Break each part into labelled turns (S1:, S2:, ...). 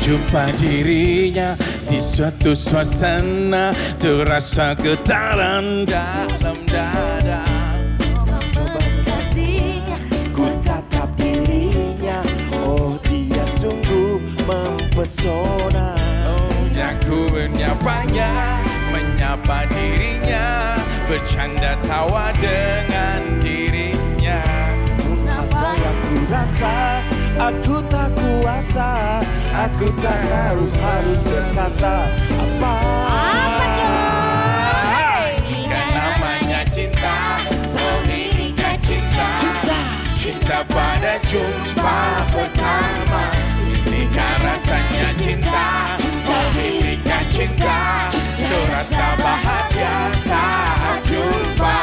S1: jumpa dirinya di suatu suasana, terasa getaran dalam dada.
S2: Coba mendekatinya, ku tatap dirinya, oh dia sungguh mempesona.
S1: Oh, aku menyapa dirinya, bercanda tawa dengan dirinya.
S2: Apa yang ku rasa, aku tak kuasa, aku tak harus berkata apa.
S1: Kan namanya cinta, oh ini kan cinta. Cinta pada jumpa pertama, ini kan rasanya cinta. Oh ini kan cinta, terasa bahagia saat jumpa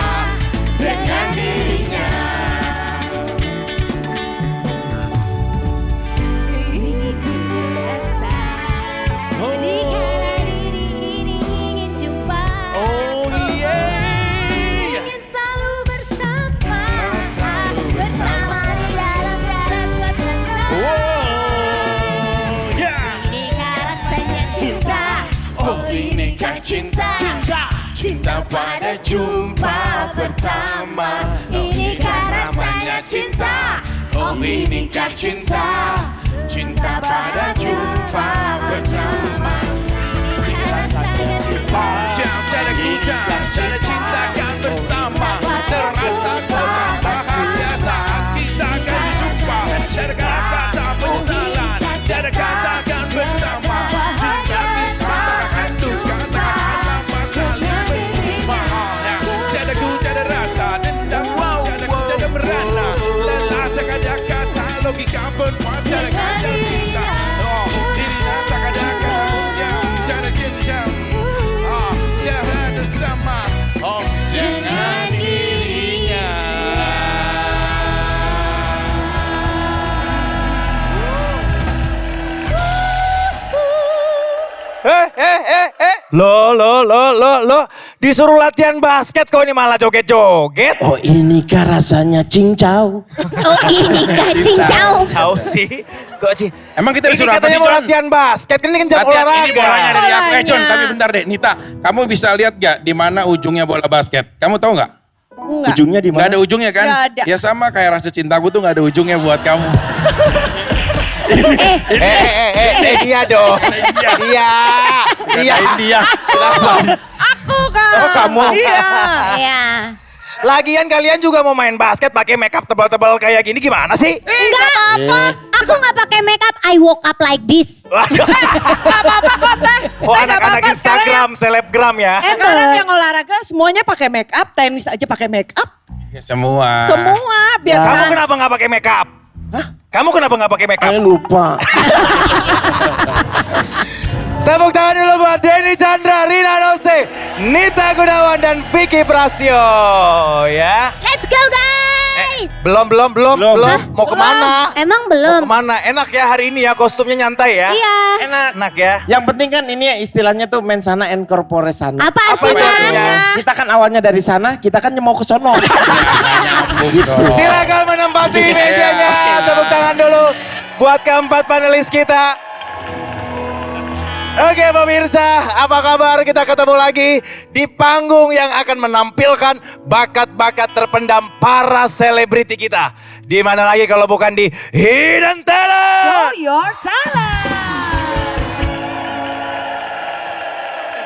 S1: dengan dirinya. Cinta pada jumpa pertama, ini kan namanya cinta. Oh ini kan cinta, cinta pada jumpa pertama. Cara kita, cara cinta kan bersama, terasa bahagia saat kita akan jumpa. Cara kata penyesalan, cara katakan bersama. Cinta kita takkan duka, takkan lama saling bersama. Tiada ku, tiada rasa, dendam tiada ku, tiada merana. Lelah tak ada kata, logika berkuat, cara kata cinta. Oh, dirinya tak ada kata jam, cara genjam. Oh, tiada bersama, oh dengan dirinya.
S3: Lo, disuruh latihan basket kok ini malah joget-joget.
S2: Oh ini kah rasanya cincau.
S4: Oh ini kah cincau.
S3: Tahu sih, kok sih.
S1: Emang kita
S3: Ini
S1: disuruh apa
S3: katanya
S1: sih,
S3: mau
S1: John?
S3: latihan basket, ini kan jam
S1: Latihan
S3: olahraga.
S1: ini bolanya dari aku.
S5: Bolanya.
S1: John, tapi bentar deh. Nita, kamu bisa lihat gak di mana ujungnya bola basket? Kamu tahu gak?
S5: Enggak.
S2: Ujungnya di
S1: Gak
S2: mana?
S1: ada ujungnya kan?
S5: Nggak ada.
S1: Ya sama kayak rasa cintaku tuh gak ada ujungnya buat kamu.
S3: Dia dong. Dia.
S1: Katain dia.
S5: Aku kan.
S3: Oh, kamu.
S5: Iya.
S4: Ya.
S3: Lagian kalian juga mau main basket pakai makeup tebal-tebal kayak gini gimana sih?
S4: Enggak apa-apa. Aku nggak pakai makeup. I woke up like this.
S3: Waduh.
S5: Gak apa-apa kok teh.
S3: Oh
S5: Teh, nggak
S3: anak-anak
S5: apa-apa.
S3: Instagram, selebgram ya.
S5: Sekarang yang olahraga semuanya pakai make up, tenis aja pakai make up.
S1: Ya, semua.
S5: Semua biar
S3: Kamu
S5: kan.
S3: kenapa nggak pakai makeup? Hah? Kamu kenapa nggak pakai makeup?
S2: Saya lupa.
S3: Tepuk tangan dulu buat Denny Chandra, Rina Nose, Nita Gunawan dan Vicky Prastio ya.
S4: Let's go guys.
S3: Belum. Mau kemana?
S4: Emang
S3: Mau
S4: belum?
S3: kemana? Enak ya hari ini ya, kostumnya nyantai ya.
S4: Iya.
S3: Enak ya.
S2: Yang penting kan ini ya istilahnya tuh mensana and corpore sana.
S4: Apa
S3: Apa itu
S4: artinya?
S3: artinya?
S2: Kita kan awalnya dari sana, kita kan mau ke sono.
S1: Gitu.
S3: Silakan menempati mejanya. Tepuk tangan dulu buat keempat panelis kita. Oke pemirsa, apa kabar? Kita ketemu lagi di panggung yang akan menampilkan bakat-bakat terpendam para selebriti kita. Di mana lagi kalau bukan di Hidden Talent?
S5: Show your talent.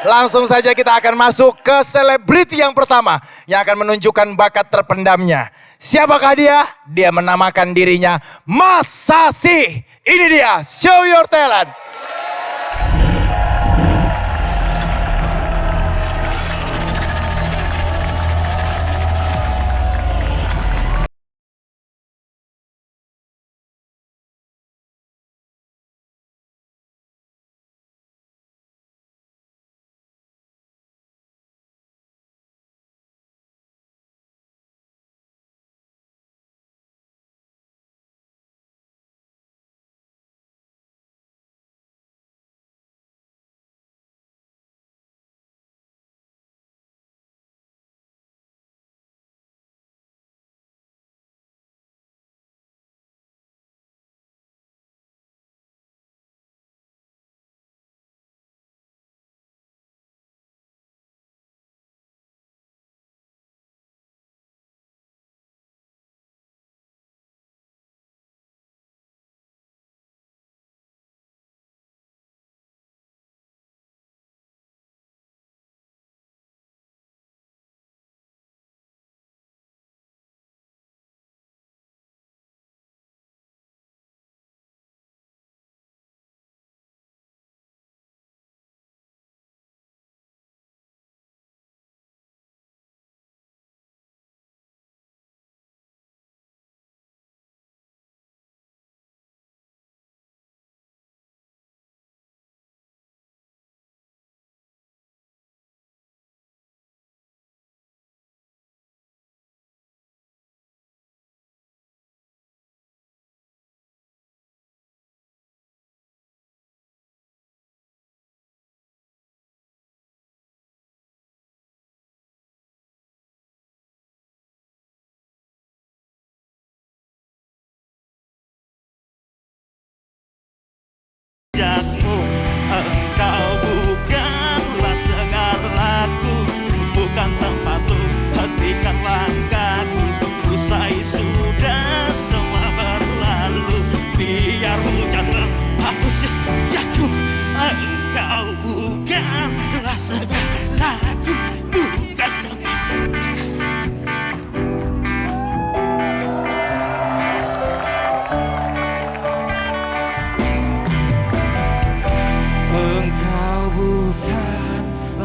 S3: Langsung saja kita akan masuk ke selebriti yang pertama yang akan menunjukkan bakat terpendamnya. Siapakah dia? Dia menamakan dirinya Mas Sasi. Ini dia, Show Your Talent.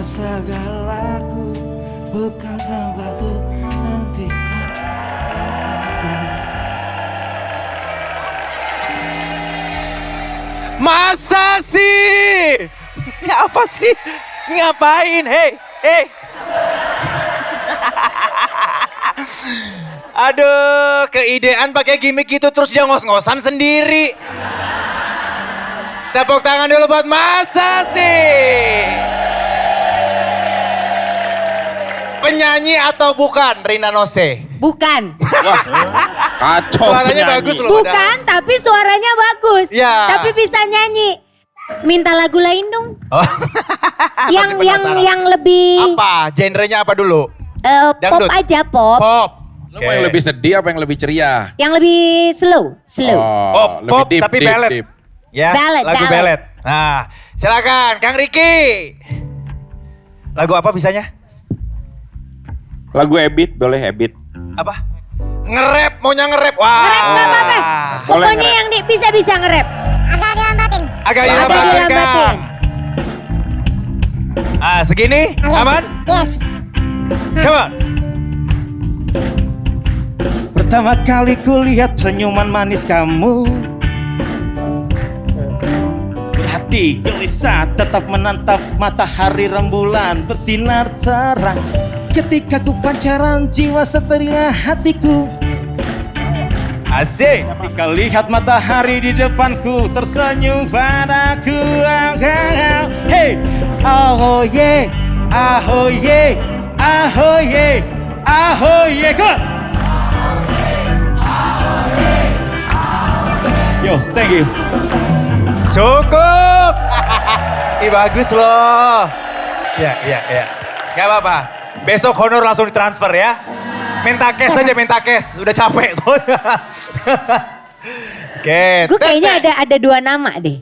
S3: segalaku bukan sesuatu hentikan. Masa sih? Ini apa sih? Ngapain? Hei. Aduh, keidean pakai gimmick gitu terus dia ngos-ngosan sendiri. Tepuk tangan dulu buat Masa sih? Penyanyi atau bukan Rina Nose?
S4: Bukan.
S2: Kacau
S3: Suaranya
S2: penyanyi.
S3: bagus loh.
S4: Bukan, tapi suaranya bagus.
S3: Ya.
S4: Tapi bisa nyanyi. Minta lagu lain dong.
S3: Oh.
S4: yang
S3: Masih penasaran.
S4: yang lebih
S3: Apa? Genrenya apa dulu?
S4: pop
S3: Dangdut?
S4: aja, pop.
S3: Pop.
S1: Lu mau yang lebih sedih apa yang lebih ceria?
S4: Yang lebih slow.
S3: Pop,
S1: lebih
S3: pop tapi ballad.
S1: deep.
S3: Ya,
S4: Ballad,
S3: lagu
S4: ballad.
S3: ballad. Nah, silakan Kang Riki. Lagu apa bisanya?
S2: Lagu Ebit, boleh Ebit.
S3: Apa? Nge-rap, maunya nge-rap. Wah.
S4: Nge-rap nggak apa-apa.
S2: Boleh
S4: Pokoknya
S2: nge-rap.
S4: yang bisa nge-rap.
S3: Agak dilambatin,
S4: Agak
S3: Kang.
S4: dilambatin.
S3: Ah, segini? Aman?
S4: Yes.
S3: Come on.
S6: Pertama kali kulihat senyuman manis kamu, hati gelisah tetap menatap matahari rembulan bersinar terang. Ketika ku pancaran jiwa seteria hatiku,
S3: Asik.
S6: ketika lihat matahari di depanku tersenyum padaku. Hey, ahoye, ahoye, ahoye, ahoye, go. Yo, thank you.
S3: Cukup. Ini bagus loh. Ya. Gak apa-apa. Besok honor langsung ditransfer ya. Minta cash aja, minta cash. Udah capek soalnya. Oke.
S4: Gue kayaknya ada 2 nama deh.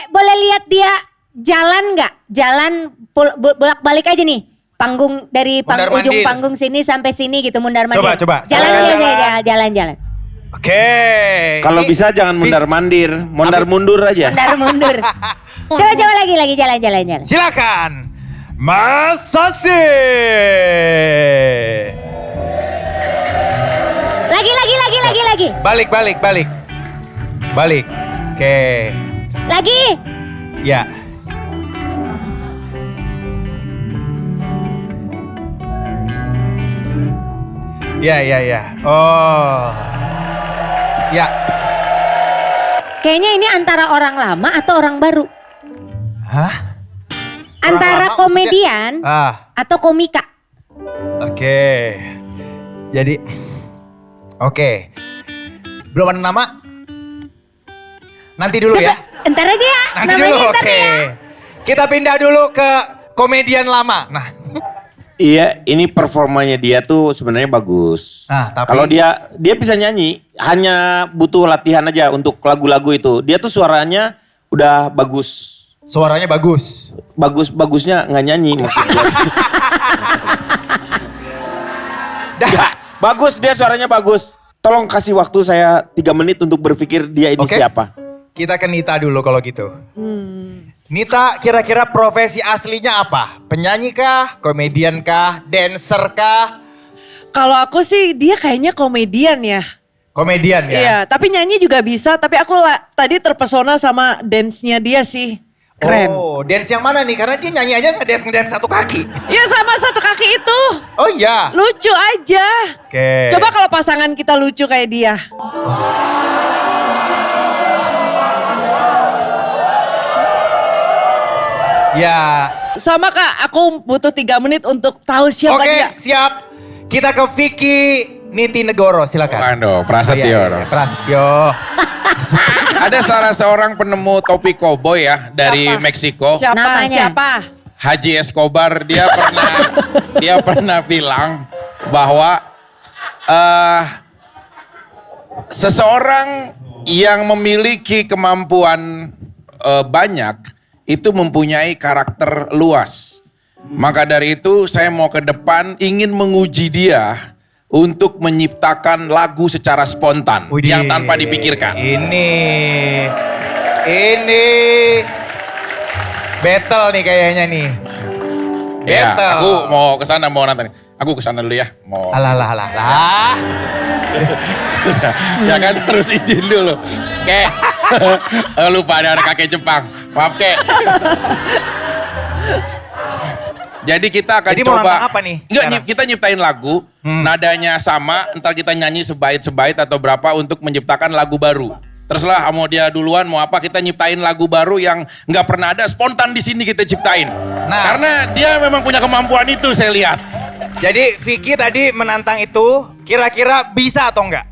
S4: Boleh lihat dia jalan nggak? Jalan bolak-balik aja nih. Panggung dari
S3: Mundar
S4: ujung
S3: mandir.
S4: panggung sini sampai sini gitu mundar mandir.
S3: Coba.
S4: Jalan
S3: Jalan.
S4: aja, jalan.
S3: Oke.
S2: Kalau
S3: Ini-
S2: bisa jangan mundar-mandir, mundur aja.
S4: Mundur. Coba lagi jalan.
S3: Silakan. Mas Sasi.
S4: Lagi.
S3: Balik. Oke.
S4: Lagi.
S3: Ya. Ya. Oh. Ya.
S4: Kayaknya ini antara orang lama atau orang baru.
S3: Hah?
S4: Antara
S3: lama
S4: komedian atau komika.
S3: Oke. Jadi oke. Belum ada nama? Nanti dulu ya.
S4: Entar aja ya.
S3: Nanti
S4: namanya
S3: dulu.
S4: entar
S3: Oke.
S4: ya.
S3: Kita pindah dulu ke komedian lama. Nah,
S2: Iya, ini performanya dia tuh sebenarnya bagus.
S3: Nah, tapi-
S2: Kalau dia bisa nyanyi, hanya butuh latihan aja untuk lagu-lagu itu. Dia tuh suaranya udah bagus.
S3: suaranya bagus.
S2: Bagusnya nggak nyanyi maksudnya. Nggak, bagus dia suaranya bagus. Tolong kasih waktu saya 3 menit untuk berpikir dia ini
S3: Oke.
S2: siapa.
S3: Kita ke Nita dulu kalau gitu. Nita kira-kira profesi aslinya apa? Penyanyi kah? Komedian kah? Dancer kah?
S5: Kalau aku sih dia kayaknya komedian ya.
S3: Komedian ya?
S5: Iya, tapi nyanyi juga bisa. Tapi aku tadi terpesona sama dance-nya dia sih. Keren.
S3: Oh, dance yang mana nih? Karena dia nyanyi aja ngedance satu kaki.
S5: Iya sama satu kaki itu.
S3: Oh iya.
S5: Lucu aja.
S3: Oke.
S5: Coba kalau pasangan kita lucu kayak dia.
S3: Ya.
S5: Sama Kak, aku butuh 3 menit untuk tahu siapa
S3: Oke,
S5: dia.
S3: siap. Kita ke Vicky Niti Negoro, silakan.
S1: Bukan dong, Prasetyo
S3: Oh, iya,
S1: dong.
S3: Prasetyo.
S1: Ada salah seorang penemu topi koboi ya dari
S5: Siapa?
S1: Meksiko.
S5: Siapa?
S1: Haji Escobar, dia pernah bilang bahwa seseorang yang memiliki kemampuan banyak itu mempunyai karakter luas. Maka dari itu saya mau ke depan ingin menguji dia untuk menciptakan lagu secara spontan
S3: Widih.
S1: yang tanpa dipikirkan.
S3: Ini Battle nih kayaknya nih.
S1: Ya,
S3: Battle.
S1: aku mau kesana mau nonton. Aku kesana dulu ya. Mau.
S3: Alah.
S1: Ya kan harus izin dulu. Kek. Lupa ada kakek Jepang. Maaf kek. Jadi kita akan
S3: Jadi mau
S1: coba.
S3: nantang apa nih
S1: Enggak,
S3: sekarang?
S1: kita nyiptain lagu. Nadanya sama, ntar kita nyanyi sebait-sebait atau berapa untuk menciptakan lagu baru. Teruslah mau dia duluan mau apa, kita nyiptain lagu baru yang nggak pernah ada, spontan di sini kita ciptain.
S3: Nah.
S1: Karena dia memang punya kemampuan itu saya lihat.
S3: Jadi Vicky tadi menantang itu, kira-kira bisa atau enggak?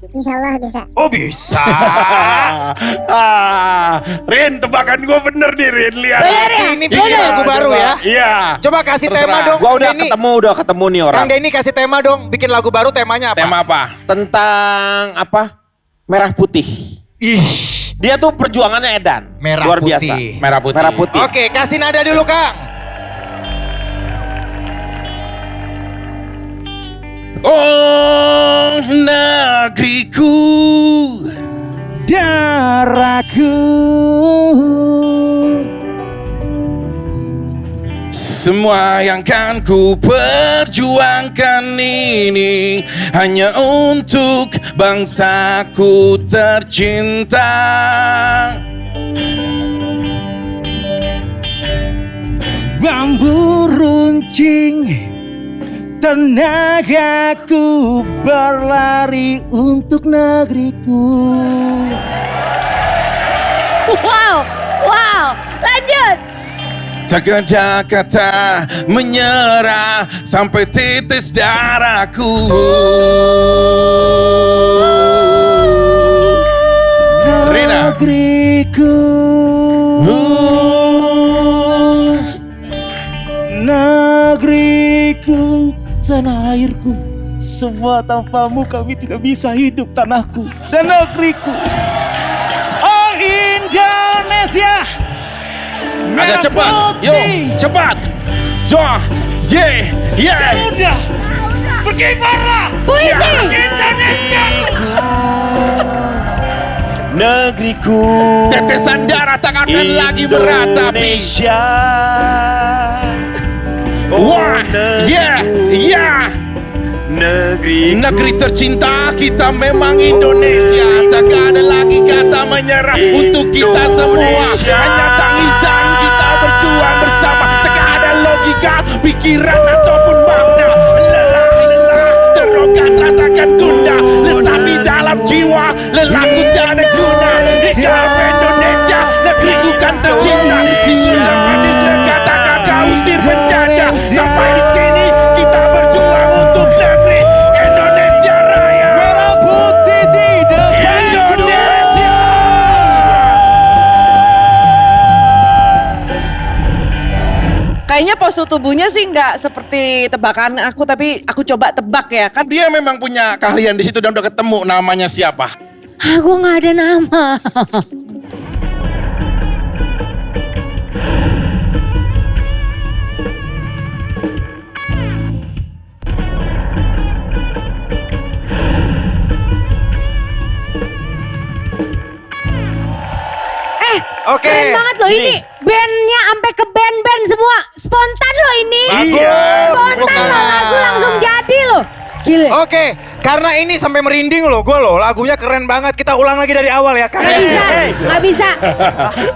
S7: Insya Allah bisa.
S3: Oh bisa.
S1: Rin, tebakan gue bener nih Rin, lihat.
S3: Ini bikin lagu baru
S1: coba.
S3: ya.
S1: Iya.
S3: Coba kasih
S1: Terserah.
S3: tema dong.
S2: Gua udah
S3: Denny.
S2: ketemu nih orang.
S3: Kang Denny kasih tema dong, bikin lagu baru temanya apa?
S1: Tema apa?
S2: Tentang apa? Merah putih.
S3: Ih,
S2: Dia tuh perjuangannya edan.
S3: Merah
S2: Luar
S3: putih.
S2: biasa.
S1: Merah putih.
S2: Merah putih.
S3: Oke, kasih nada dulu Kang.
S1: Oh negeriku,
S6: Darahku.
S1: semua yang kan ku perjuangkan ini hanya untuk bangsaku tercinta.
S6: Bambu runcing. Tenagaku berlari untuk negeriku.
S4: Wow, lanjut.
S1: Tak ada kata menyerah sampai titis darahku. Rina.
S6: Negeriku. Negeriku, tanah airku. Semua tanpamu kami tidak bisa hidup, tanahku dan negeriku. Oh Indonesia.
S1: Agak cepat, yo, cepat.
S6: Udah, berkibarlah.
S4: Puisi.
S6: Indonesia.
S2: Negeriku.
S1: Tetesan darah tak akan lagi meratapi.
S2: Indonesia.
S1: Wah, ya. Negeri tercinta kita memang Indonesia. Tak ada lagi kata menyerah untuk kita semua. Hanya tangisan kita berjuang bersama. Tak ada logika, pikiran ataupun makna. Lelah, terrogat rasakan tunda. Lesapi dalam jiwa, lelahku tak ada guna. Hidup Indonesia, negeriku kan tercinta. Silam hadir kata kakak usir penjajah. Sampai di sini kita berjuang untuk negeri Indonesia Raya.
S6: Merah putih di depan
S1: Indonesia.
S5: Kayaknya postur tubuhnya sih nggak seperti tebakan aku, tapi aku coba tebak ya kan.
S1: Dia memang punya keahlian di situ dan udah ketemu namanya siapa.
S4: Gue nggak ada nama.
S3: Oke.
S4: Keren banget loh ini. Bandnya sampai ke band-band semua. Spontan loh ini.
S1: Iya.
S4: Spontan loh, lagu langsung jadi loh. Gile.
S3: Oke, karena ini sampai merinding loh, gue loh, lagunya keren banget. Kita ulang lagi dari awal ya, Kang.
S4: Nggak bisa, nggak bisa.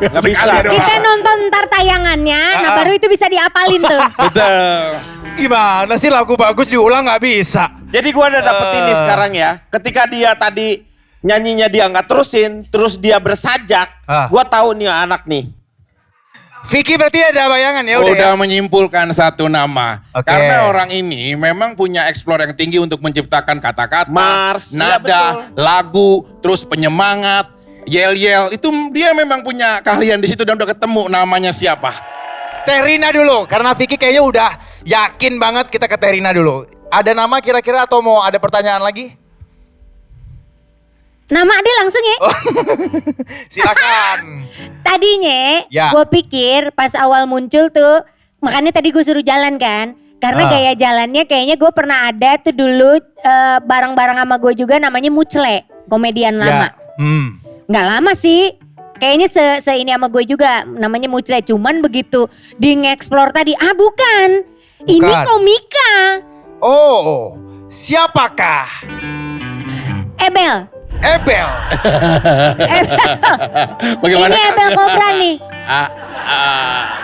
S2: Nggak bisa.
S4: Kita nonton ntar tayangannya, nah baru itu bisa diapalin tuh.
S1: Betul.
S3: Gimana sih lagu bagus diulang nggak bisa?
S2: Jadi gua udah dapet ini sekarang ya. Ketika dia tadi nyanyinya dia nggak terusin, terus dia bersajak, gua tahu nih anak nih.
S3: Vicky berarti ada bayangan ya udah.
S1: Udah
S3: Ya?
S1: menyimpulkan satu nama.
S3: Oke.
S1: Karena orang ini memang punya explore yang tinggi untuk menciptakan kata-kata,
S2: Mars, iya
S1: nada, lagu, terus penyemangat, yel-yel. Itu dia memang punya keahlian di situ dan udah ketemu namanya siapa.
S3: Terina dulu, karena Vicky kayaknya udah yakin banget kita ke Terina dulu. Ada nama kira-kira atau mau ada pertanyaan lagi?
S4: Nama dia langsung ya.
S3: Silakan.
S4: Tadinya
S3: Ya.
S4: gue pikir pas awal muncul tuh, makanya tadi gue suruh jalan kan. Karena gaya jalannya kayaknya gue pernah ada tuh dulu bareng-bareng sama gue juga namanya Mucle, komedian lama.
S3: Ya.
S4: Nggak lama sih, kayaknya se ini sama gue juga namanya Mucre. Cuman begitu di nge-explore tadi, bukan. Ini komika.
S3: Oh, siapakah?
S4: Ebel.
S2: Bagaimana?
S4: Ini Ebel Cobra nih.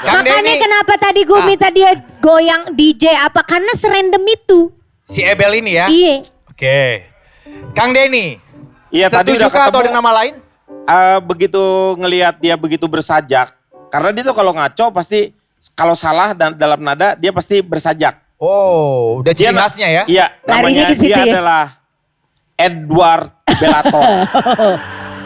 S3: Kang
S4: Makanya
S3: Denny.
S4: kenapa tadi gue minta dia goyang DJ apa? Karena serandom itu.
S3: Si Ebel ini ya?
S4: Iya.
S3: Oke. Kang Denny.
S2: Iya, tadi
S3: Setuju
S2: udah
S3: kah atau ada
S2: ketemu.
S3: nama lain?
S2: Begitu ngelihat dia begitu bersajak, karena dia tuh kalau ngaco pasti kalau salah dan dalam nada dia pasti bersajak.
S3: Oh, udah ciri khasnya ya?
S2: Iya,
S4: Larinya
S2: namanya
S4: ke situ
S2: dia
S4: ya?
S2: adalah Edward Bellator.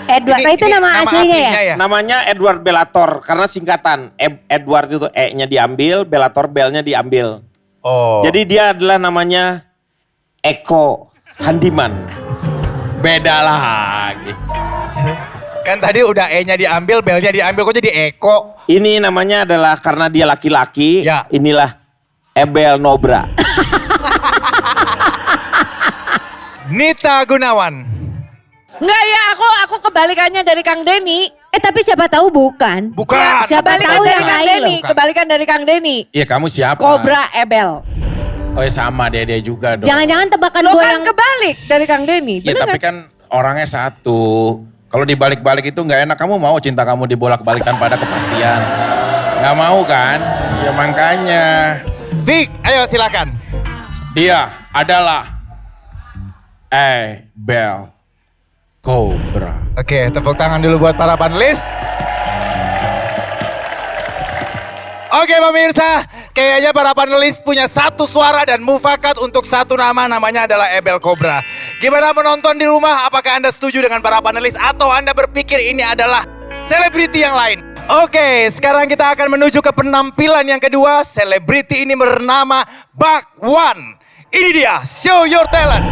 S4: Edward,
S3: Ini
S4: itu nama aslinya ya?
S2: Namanya Edward Bellator karena singkatan. Edward itu E-nya diambil, Bellator B-nya diambil.
S3: Oh.
S2: Jadi dia adalah namanya Eko Handiman. Beda lagi.
S3: Kan tadi udah E-nya diambil, Bel-nya diambil, kok jadi Eko?
S2: Ini namanya adalah karena dia laki-laki,
S3: Ya.
S2: inilah Ebel Nobra.
S3: Nita Gunawan.
S5: Enggak ya, aku kebalikannya dari Kang Denny.
S4: Tapi siapa tahu bukan.
S3: Bukan.
S4: Siapa
S5: Kebalikan
S4: tahu
S5: dari
S4: yang
S5: Kang
S4: lain
S5: Denny,
S4: loh.
S5: kebalikan dari Kang Denny.
S1: Iya kamu siapa?
S5: Cobra Ebel.
S1: Oh ya sama dia juga dong.
S4: Jangan-jangan tebakan
S5: Lo
S4: gue
S5: kan
S4: yang...
S5: kebalik dari Kang Denny.
S1: Ya
S5: Bener
S1: tapi
S5: nggak?
S1: kan orangnya satu. Kalau dibalik-balik itu nggak enak. Kamu mau cinta kamu dibolak-balik tanpa ada kepastian? Nggak mau kan? Ya makanya.
S3: Vic, ayo silakan.
S1: Dia adalah Ebel Cobra.
S3: Oke, tepuk tangan dulu buat para panelis. Oke pemirsa, kayaknya para panelis punya satu suara dan mufakat untuk satu nama, namanya adalah Ebel Cobra. Gimana menonton di rumah? Apakah Anda setuju dengan para panelis atau Anda berpikir ini adalah selebriti yang lain? Oke, sekarang kita akan menuju ke penampilan yang kedua. Selebriti ini bernama Bakwan. Ini dia, show your talent.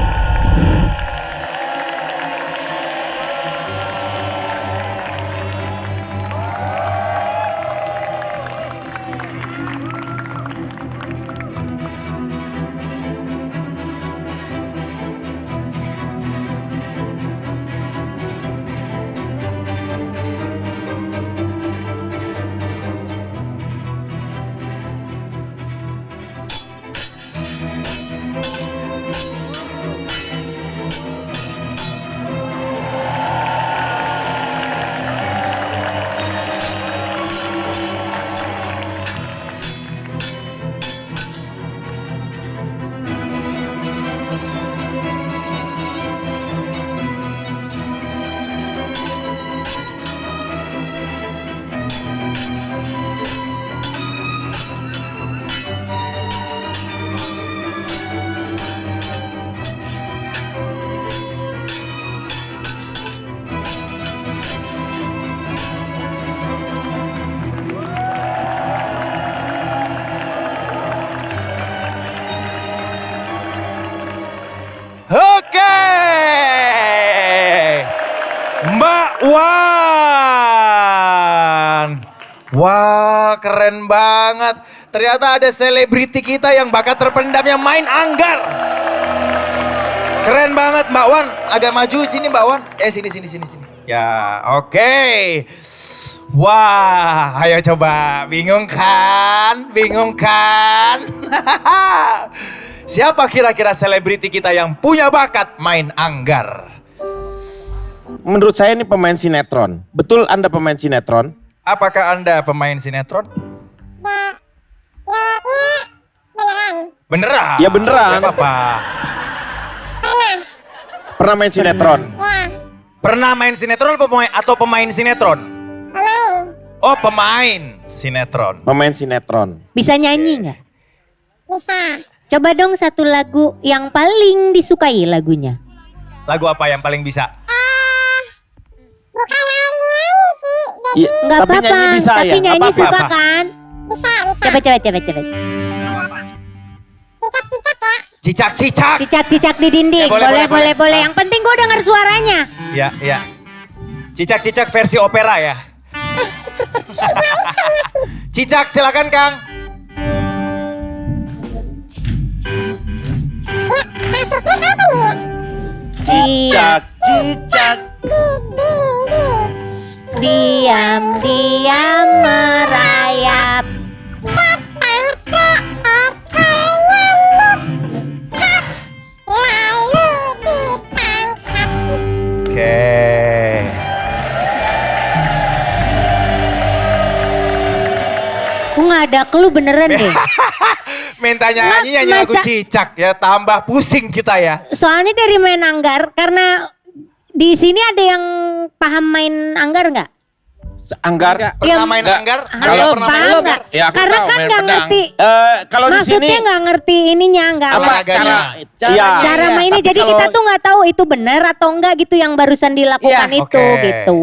S3: Oke, Mbak Wan. Wah, keren banget. Ternyata ada selebriti kita yang bakat terpendamnya main anggar. Keren banget Mbak Wan. Agak maju sini Mbak Wan. Sini. Ya, oke. Wah, ayo coba. Bingung kan? Siapa kira-kira selebriti kita yang punya bakat main anggar?
S2: Menurut saya ini pemain sinetron. Betul Anda pemain sinetron?
S3: Apakah Anda pemain sinetron? Beneran?
S2: Ya beneran.
S3: Gak apa-apa.
S2: Pernah main sinetron?
S3: Pernah main sinetron atau pemain sinetron? Oh, pemain sinetron.
S2: Pemain sinetron.
S4: Bisa nyanyi nggak? Bisa. Coba dong satu lagu yang paling disukai lagunya.
S3: Lagu apa yang paling bisa?
S2: Iya,
S4: Nggak
S2: tapi
S4: apa-apa,
S2: nyanyi bisa
S4: tapi
S2: ya?
S4: nyanyi
S2: Nggak apa-apa.
S4: suka kan? Bisa. Coba.
S3: Cicak-cicak.
S4: Cicak-cicak di dinding.
S3: Ya, boleh.
S4: Yang penting gue dengar suaranya.
S3: Ya. Cicak-cicak versi opera ya. Cicak silakan Kang.
S2: Cicak, cicak.
S4: Di diam-diam merayap.
S7: Datang seekor nyamuk, lalu ditangkap.
S3: Oke.
S4: Aku nggak ada clue beneran deh.
S3: Minta nyanyi lagu
S4: masa-
S3: Cicak ya, tambah pusing kita ya.
S4: Soalnya dari main Anggar, karena di sini ada yang paham main Anggar nggak?
S2: Anggar.
S3: Pernah main
S2: Nggak.
S3: Anggar?
S4: Halo,
S3: Kalian pernah main
S4: paham
S3: Anggar?
S4: nggak?
S1: Ya, aku
S4: Karena
S1: tahu
S4: kan
S1: main
S4: nggak
S1: pedang.
S4: ngerti.
S2: Kalau di sini
S4: Maksudnya nggak ngerti ininya nggak
S2: apa
S3: olahraganya.
S2: Iya.
S4: cara
S2: Iya,
S4: mainnya.
S2: tapi
S4: Jadi kita
S2: kalau-
S4: tuh nggak tahu itu benar atau enggak gitu yang barusan dilakukan
S5: Iya.
S4: itu
S3: Oke.
S4: gitu.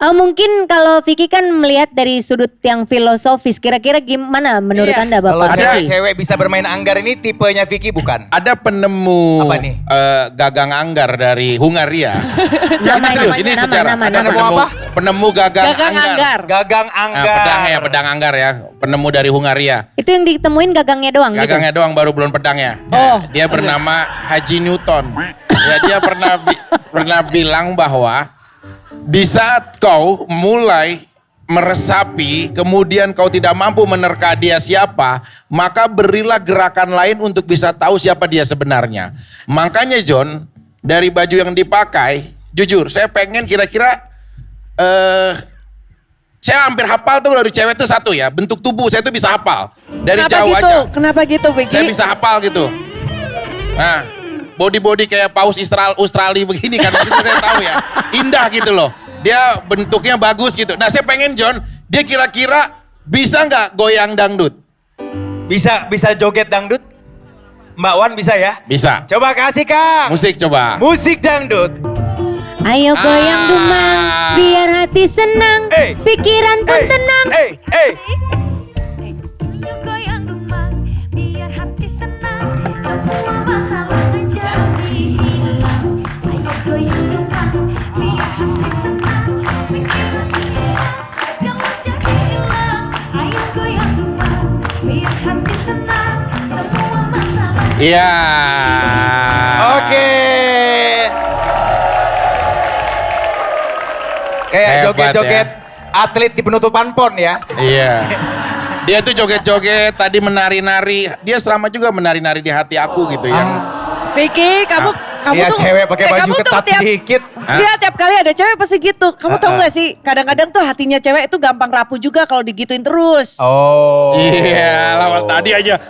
S4: Mungkin kalau Vicky kan melihat dari sudut yang filosofis, kira-kira gimana menurut
S5: Iya.
S4: Anda
S3: Kalau
S4: Bapak Vicky?
S3: cewek-cewek bisa bermain Anggar ini tipenya Vicky bukan?
S1: Ada penemu
S3: Apa nih?
S1: gagang anggar dari Hungaria.
S4: Nama
S1: Serius, ini
S4: nama,
S1: sejarah.
S4: nama,
S1: Ada
S4: nama.
S3: Penemu apa?
S1: penemu gagang,
S5: Gagang anggar.
S3: Gagang Anggar.
S1: Pedang ya, pedang anggar ya. Penemu dari Hungaria.
S4: Itu yang ditemuin gagangnya doang gitu.
S1: Gagangnya doang baru belum pedangnya.
S5: Oh,
S1: Dia bernama Haji Newton. Ya dia pernah bilang bahwa di saat kau mulai meresapi, kemudian kau tidak mampu menerka dia siapa, maka berilah gerakan lain untuk bisa tahu siapa dia sebenarnya. Makanya John, dari baju yang dipakai, jujur saya pengen kira-kira saya hampir hafal tuh dari cewek tuh satu ya, bentuk tubuh saya tuh bisa hafal dari
S5: Kenapa
S1: jauh
S5: gitu?
S1: aja.
S5: Kenapa gitu, Vicky?
S1: Saya bisa hafal gitu. Nah, body kayak paus Australia begini kan, itu saya tahu ya. Indah gitu loh. Dia bentuknya bagus gitu. Nah, saya pengen John, dia kira-kira bisa nggak goyang dangdut?
S3: Bisa joget dangdut? Mbak Wan bisa ya?
S1: Bisa.
S3: Coba kasih Kang.
S1: Musik coba.
S3: Musik dangdut.
S4: Ayo goyang dumang, biar hati senang,
S3: Hey.
S4: pikiran pun tenang.
S3: Hey.
S7: Ayo goyang dumang, biar hati senang, semua masalah menjadi hilang. Ayo goyang dumang, biar hati senang, pikiran hilang, gawat jadi hilang. Ayo goyang dumang, biar hati senang, semua masalah.
S1: Iya.
S3: Oke. Kayak
S1: Hebat
S3: joget-joget atlet di penutupan pon ya.
S1: Iya. Dia tuh joget-joget, tadi menari-nari. Dia selama juga menari-nari di hati aku gitu yang
S5: Vicky, kamu
S3: Iya,
S5: tuh
S3: cewek pakai baju
S5: kamu tuh
S3: ketat sedikit.
S5: Iya, tiap kali ada cewek pasti gitu. Kamu tahu nggak sih? Kadang-kadang tuh hatinya cewek itu gampang rapuh juga kalau digituin terus.
S3: Oh.
S1: Iya, lawan tadi aja.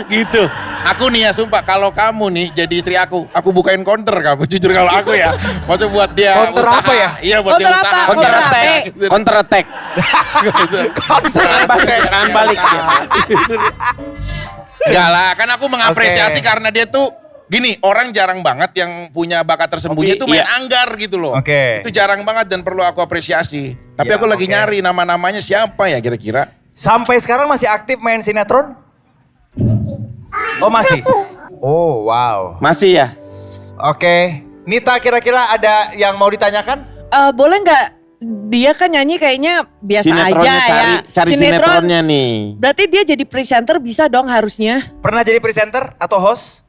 S1: Gitu. Aku nih ya sumpah, kalau kamu nih jadi istri aku bukain counter kamu. Jujur kalau aku ya. Maksudnya buat dia
S3: Counter
S1: usaha.
S3: apa ya?
S1: Iya buat dia
S5: Counter
S1: usaha.
S5: apa?
S2: Counter
S5: Counter
S2: attack.
S5: apa?
S2: Counter attack. Serangan balik.
S1: Enggak lah, kan aku mengapresiasi
S3: Oke.
S1: karena dia tuh gini, orang jarang banget yang punya bakat tersembunyi itu main
S2: Iya.
S1: anggar gitu loh.
S3: Oke.
S1: Itu jarang banget dan perlu aku apresiasi. Tapi
S3: Iya,
S1: aku lagi
S3: oke.
S1: nyari nama-namanya siapa ya kira-kira.
S3: Sampai sekarang masih aktif main sinetron? Oh masih? Oh wow.
S2: Masih ya?
S3: Oke. Nita kira-kira ada yang mau ditanyakan?
S5: Boleh nggak? Dia kan nyanyi kayaknya biasa aja
S2: Sinetronnya
S5: ya.
S2: cari sinetronnya nih.
S5: Berarti dia jadi presenter bisa dong harusnya.
S3: Pernah jadi presenter atau host?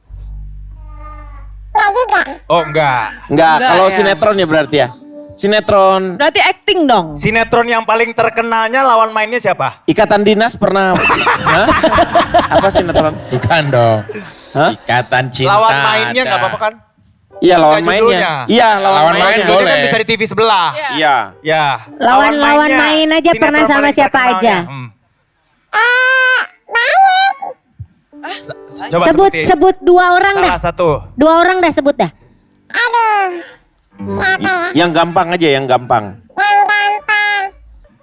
S7: Nggak juga.
S3: Oh enggak.
S2: Enggak,
S5: Enggak
S2: kalau
S5: ya.
S2: sinetron ya berarti ya. Sinetron
S5: Berarti acting dong.
S3: Sinetron yang paling terkenalnya lawan mainnya siapa?
S2: Ikatan Dinas pernah. Hah? Apa sinetron?
S1: Bukan dong.
S2: Hah?
S1: Ikatan cinta.
S3: Lawan mainnya
S1: ada.
S3: nggak apa-apa kan?
S2: Iya lawan
S3: Enggak judulnya.
S2: mainnya. Iya lawan
S1: Lawan main
S2: mainnya.
S1: boleh.
S3: Itu kan bisa di TV sebelah.
S2: Iya.
S3: Ya.
S4: Lawan
S3: mainnya,
S4: main aja
S3: sinetron
S4: pernah sama
S3: paling
S4: siapa
S3: terkenalnya.
S4: aja?
S3: Coba
S4: Sebut dua orang dah.
S3: salah satu.
S4: Dua orang dah sebut dah.
S7: Aduh, siapa ya?
S2: Yang gampang aja, yang gampang.
S7: Yang gampang.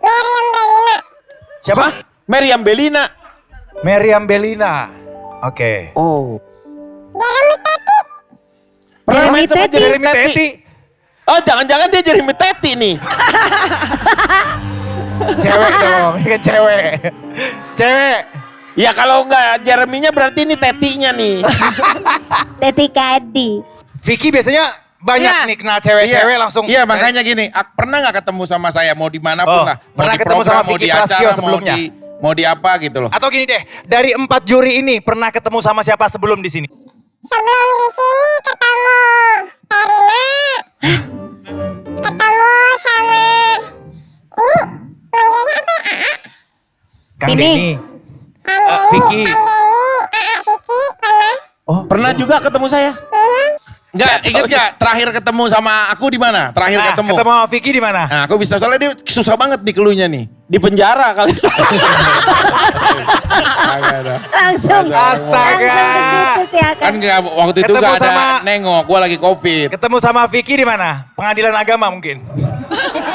S7: Meriam Belina.
S3: Siapa?
S2: Meriam Belina.
S3: Meriam Belina. Oke.
S2: Oh.
S7: Jeremy Teti.
S2: Pernah
S4: Jeremy
S2: main sama
S4: Teti.
S3: Jeremy Teti.
S2: Oh jangan-jangan dia Jeremy Teti nih.
S3: Cewek dong, ini kan cewek. Cewek.
S2: Ya kalau enggak Jereminya berarti ini Tetinya nih.
S4: Teti Kadi.
S3: Vicky biasanya banyak
S5: Iya.
S3: nih kenal cewek-cewek langsung.
S1: Iya makanya gini, pernah nggak ketemu sama saya mau dimanapun
S3: Oh,
S1: lah, mau
S3: pernah
S1: di
S3: ketemu
S1: program,
S3: sama
S1: mau
S3: Vicky
S1: di
S3: Prasetyo
S1: acara,
S3: sebelumnya?
S1: mau di apa gitu loh.
S3: Atau gini deh, dari 4 juri ini pernah ketemu sama siapa sebelum di sini?
S7: Sebelum di sini ketemu Erina. Ketemu sama
S3: Kang
S4: Ini.
S3: Denny. Vicky. Oh,
S2: Pernah juga ketemu saya?
S1: Enggak, inget gak terakhir ketemu sama aku di mana? Terakhir
S3: Nah,
S1: ketemu.
S3: ketemu sama Vicky di mana?
S1: Nah, aku bisa soalnya dia susah banget nih keluhnya nih.
S2: Di penjara kali.
S4: Langsung.
S3: Astaga.
S4: Langsung ke situ sih akan.
S1: Kan nggak, waktu itu
S3: Ketemu
S1: gak ada
S3: sama-
S1: nengok, gua lagi covid.
S3: Ketemu sama Vicky di mana? Pengadilan agama mungkin.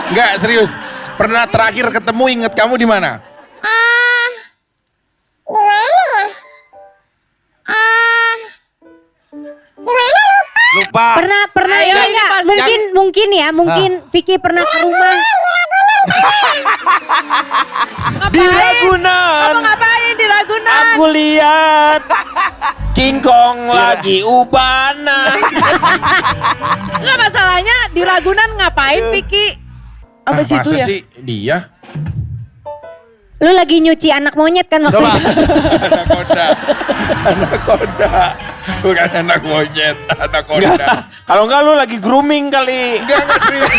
S1: Enggak, serius. Pernah terakhir ketemu inget kamu di mana?
S3: Lupa.
S4: Pernah
S5: Ayo,
S4: enggak,
S5: ini
S4: enggak?
S5: pasti-
S4: Mungkin Vicky pernah ke rumah.
S2: Di Ragunan.
S5: Kamu ngapain di Ragunan?
S2: Aku lihat King Kong lagi ubanan.
S5: Enggak, masalahnya di Ragunan ngapain Vicky? Apa
S1: Masa
S5: situ ya?
S1: sih dia?
S4: Lu lagi nyuci anak monyet kan waktu
S3: Coba.
S4: itu?
S1: Anaconda. Anaconda. Bukan anak monyet, anaconda.
S2: Kalau enggak lu lagi grooming kali.
S1: Enggak serius.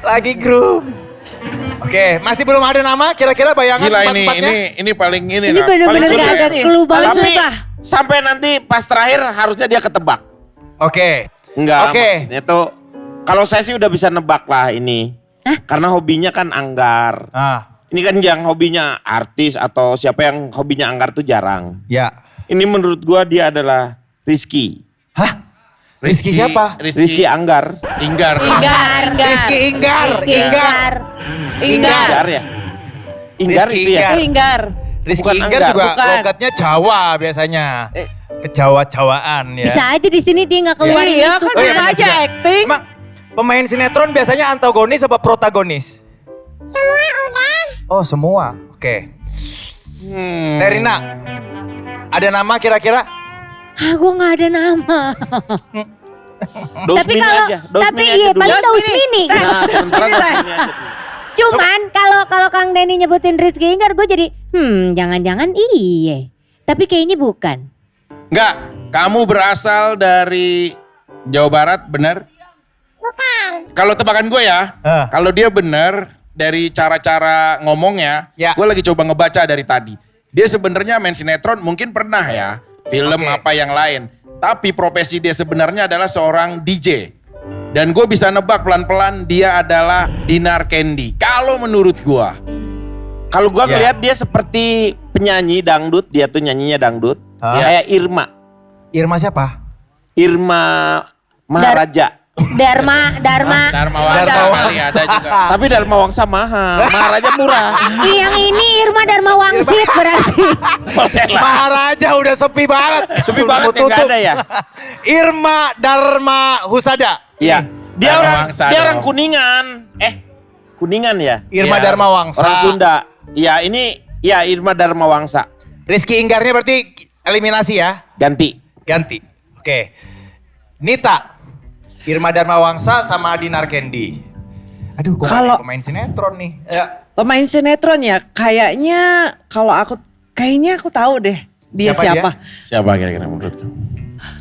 S3: Lagi grup. Oke, masih belum ada nama kira-kira bayangan
S1: Gila
S3: tempat-tempatnya?
S1: ini paling ini.
S4: Ini
S1: Nak.
S4: bener-bener
S1: Paling
S4: gak
S1: susah.
S4: ada clue banget.
S5: Paling
S2: Tapi
S5: susah.
S2: sampai nanti pas terakhir harusnya dia ketebak.
S3: Oke.
S2: Enggak,
S3: Oke.
S2: maksudnya tuh kalau saya sih udah bisa nebak lah ini. Karena hobinya kan anggar.
S3: Ah,
S2: Ini kan yang hobinya artis atau siapa yang hobinya anggar tuh jarang.
S3: ya.
S2: Ini menurut gua dia adalah Rizky.
S3: Hah? Rizky siapa?
S2: Rizky Anggar.
S1: Inggar.
S5: Inggar.
S3: Rizky Inggar.
S4: Rizky
S3: Inggar.
S5: Inggar.
S2: Anggar ya? Inggar
S3: Rizky
S2: itu ya?
S3: Inggar.
S5: Itu Inggar.
S3: Rizky
S2: Bukan
S3: Inggar
S2: Anggar.
S3: juga
S5: Bukan.
S3: logatnya Jawa biasanya. Kejawa-jawaan ya.
S4: Bisa aja di sini dia nggak keluar
S5: Iya
S4: itu.
S5: kan
S3: Oh, iya,
S5: bisa
S3: bener
S5: aja
S3: juga.
S5: acting.
S3: Emang pemain sinetron biasanya antagonis apa protagonis? Semua udah. Oh semua, oke. Terina, ada nama kira-kira?
S4: Ah, gue nggak ada nama. Tapi
S2: Dosmin
S4: kalau,
S2: aja.
S4: tapi
S2: Dosmin
S4: iya
S2: aja dulu.
S4: paling
S5: Dosmini.
S4: Dosmini.
S2: Nah, sementara Dosmin aja.
S4: Cuman kalau Kang Denny nyebutin Rizky Inggar, gue jadi, jangan-jangan iya. Tapi kayaknya bukan.
S1: Enggak, kamu berasal dari Jawa Barat, benar? Bukan. Kalau tebakan gue ya, kalau dia benar dari cara-cara ngomongnya,
S3: Ya.
S1: gue lagi coba ngebaca dari tadi. Dia sebenarnya main sinetron, mungkin pernah ya, film
S3: Oke.
S1: apa yang lain. Tapi profesi dia sebenarnya adalah seorang DJ. Dan gue bisa nebak pelan-pelan dia adalah Dinar Candy. Kalau menurut gue.
S2: Kalau gua
S3: Ya.
S2: ngeliat dia seperti penyanyi dangdut, dia tuh nyanyinya dangdut. Kayak Irma.
S3: Irma siapa?
S2: Irma Maharaja.
S4: Dharma.
S1: Dharma Wangsa kali ada juga.
S2: Tapi Dharma Wangsa mahal, Maharaja murah.
S4: Yang ini Irma Dharma Wangsit berarti.
S3: Maharaja udah sepi banget.
S2: Sepi
S3: Udah
S2: banget
S3: mau
S2: yang nggak
S3: tutup.
S2: ada ya?
S3: Irma Dharma Husada.
S2: Iya. Dia
S1: Dharma
S2: orang
S1: Wangsa
S2: dia
S1: dong.
S2: orang Kuningan. Kuningan ya?
S3: Irma
S1: Iya.
S3: Dharma Wangsa.
S2: Orang Sunda. Ya ini ya Irma Dharma Wangsa.
S3: Rizky Inggarnya berarti eliminasi ya?
S2: Ganti.
S3: Ganti. Oke. Nita. Irma Dharma Wangsa sama Dinar Candy. Aduh, kok
S5: Kalau-
S3: pemain sinetron nih. Ya.
S5: Pemain sinetron ya, kayaknya kalau kayaknya aku tahu deh dia
S3: Siapa
S5: siapa.
S1: Siapa kira-kira menurut kamu?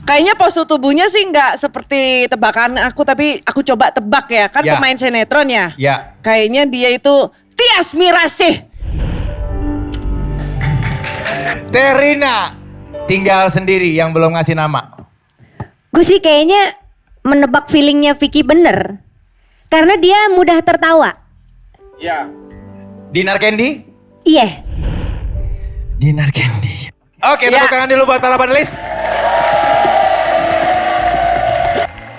S5: Kayaknya postur tubuhnya sih nggak seperti tebakan aku, tapi aku coba tebak ya. Kan
S3: Ya.
S5: pemain sinetron ya.
S3: Ya.
S5: Kayaknya dia itu Tias Mirasih.
S3: Terina. Tinggal sendiri yang belum ngasih nama.
S4: Gue sih kayaknya menebak feelingnya Vicky bener. Karena dia mudah tertawa.
S2: Ya.
S3: Dinar Candy?
S4: Iya.
S3: Dinar Candy. Oke,
S5: Ya.
S3: tepuk tangan dulu buat para panelis.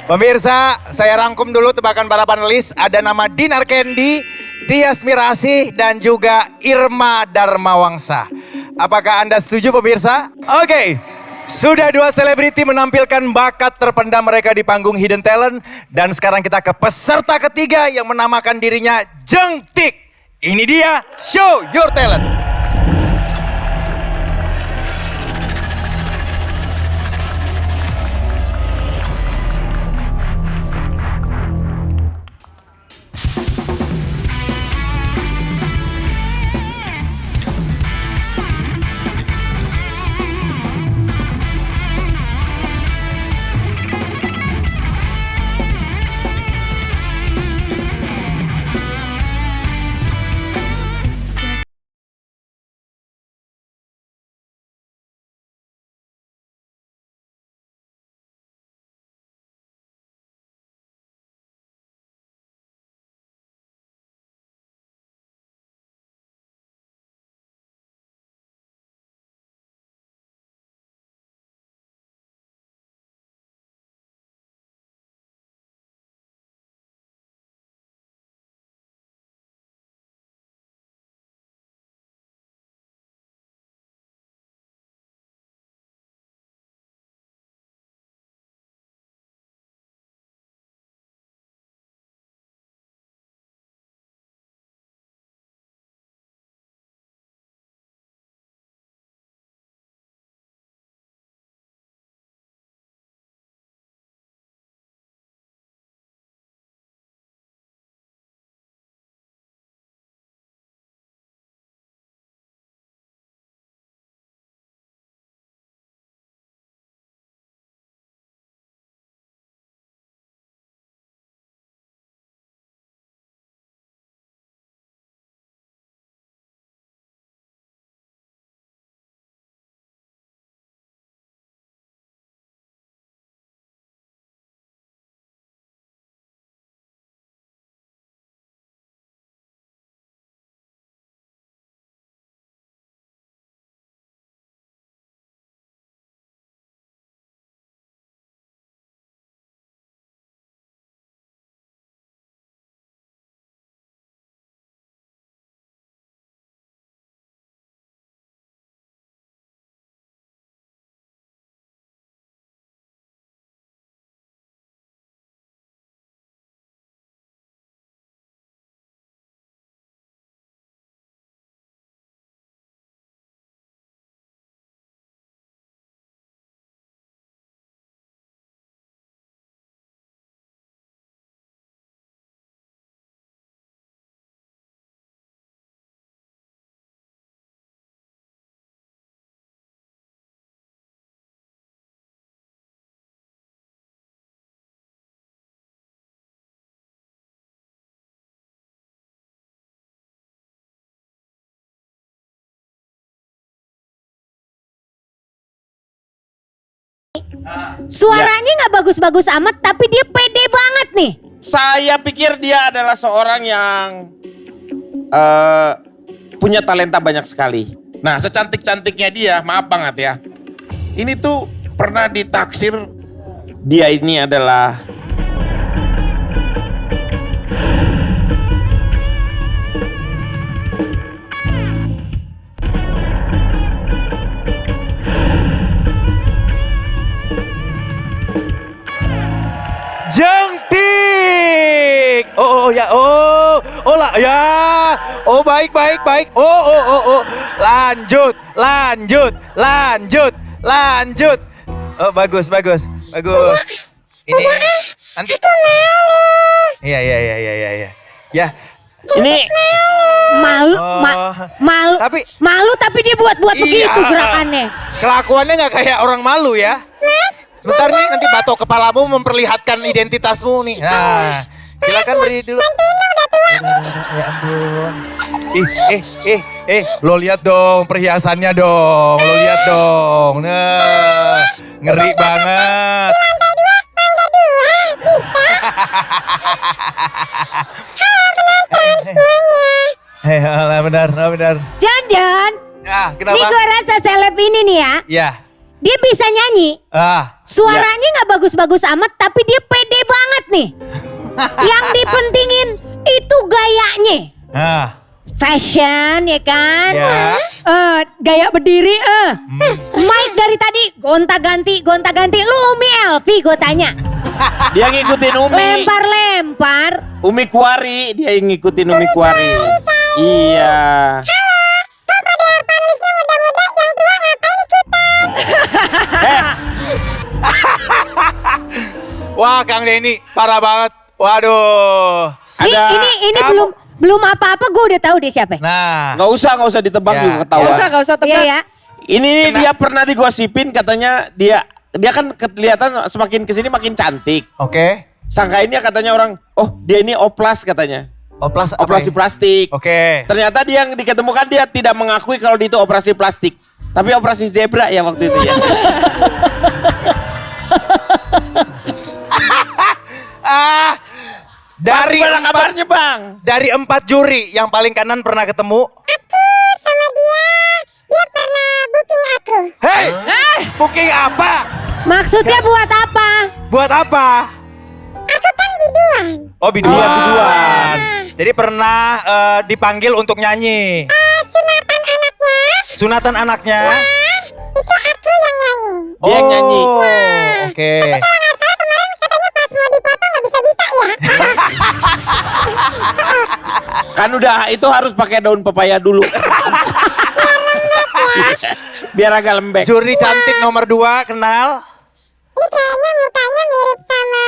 S3: Pemirsa, saya rangkum dulu tebakan para panelis. Ada nama Dinar Candy, Tias Mirasih, dan juga Irma Dharma Wangsa. Apakah Anda setuju pemirsa? Oke. Sudah dua selebriti menampilkan bakat terpendam mereka di panggung Hidden Talent. Dan sekarang kita ke peserta ketiga yang menamakan dirinya Jengtik. Ini dia, Show Your Talent.
S4: Suaranya nggak bagus-bagus amat, tapi dia pede banget nih.
S2: Saya pikir dia adalah seorang yang punya talenta banyak sekali. Nah, secantik-cantiknya dia, maaf banget ya. Ini tuh pernah ditaksir dia ini adalah
S3: Jengtik. Oh ya, oh lah ya. Oh baik. Oh. Lanjut. Oh bagus. Ini nanti. Iya. Ya.
S2: ini
S4: Malu,
S3: Oh.
S4: malu tapi dia buat begitu
S3: Iya.
S4: gerakannya.
S3: Kelakuannya nggak kayak orang malu ya. Sebentar nih nanti batok kepalamu memperlihatkan identitasmu nih. Nah, silakan beri dulu. Ya ampun. Lo lihat dong perhiasannya dong. Lo lihat dong. Nah, ngeri banget. Benar.
S4: Jangan.
S3: Ya,
S4: Nih
S3: kenapa?
S4: gue rasa seleb ini nih ya.
S3: Ya.
S4: Dia bisa nyanyi. Suaranya nggak bagus-bagus amat, tapi dia pede banget nih. Yang dipentingin itu gayanya. Fashion ya kan.
S3: Ya.
S4: Gaya berdiri. Mic dari tadi gonta-ganti. Lu Umi Elvi gue tanya.
S2: dia ngikutin Umi.
S4: Lempar-lempar.
S2: Umi Kuari, dia yang ngikutin Umi Kuari. Iya.
S3: Wah, Kang Denny parah banget. Waduh.
S4: Ini
S3: kamu-
S4: belum apa-apa gue udah tahu dia siapa.
S3: Nah,
S2: Nggak usah ditebak
S3: Ya.
S2: juga ketahuan.
S5: Gak usah tebak.
S4: Iya ya.
S2: Ini dia pernah digosipin katanya dia kan kelihatan semakin kesini makin cantik.
S3: oke.
S2: Sangkainnya katanya orang, oh dia ini oplas katanya.
S3: Operasi
S2: Operasi plastik.
S3: Oke.
S2: Ternyata dia yang diketemukan dia tidak mengakui kalau dia itu operasi plastik. Tapi operasi zebra ya waktu itu ya.
S3: Dari
S2: Bang, gimana kabarnya bang?
S3: dari 4 juri yang paling kanan pernah ketemu.
S7: Sama dia pernah booking aku.
S3: Hei, booking apa?
S4: Maksudnya buat apa?
S3: Buat apa?
S7: Aku kan biduan.
S3: Oh biduan. Jadi pernah dipanggil untuk nyanyi.
S7: Sunatan anaknya,
S3: Sunatan anaknya.
S7: itu aku yang nyanyi.
S2: Dia yang nyanyi.
S3: Oke.
S7: Kalau nggak salah kemarin katanya pas mau dipotong nggak bisa-bisa ya.
S2: Kan udah itu harus pakai daun pepaya dulu. Biar agak lembek.
S3: Juri cantik nomor 2 kenal.
S7: Ini kayaknya mukanya mirip sama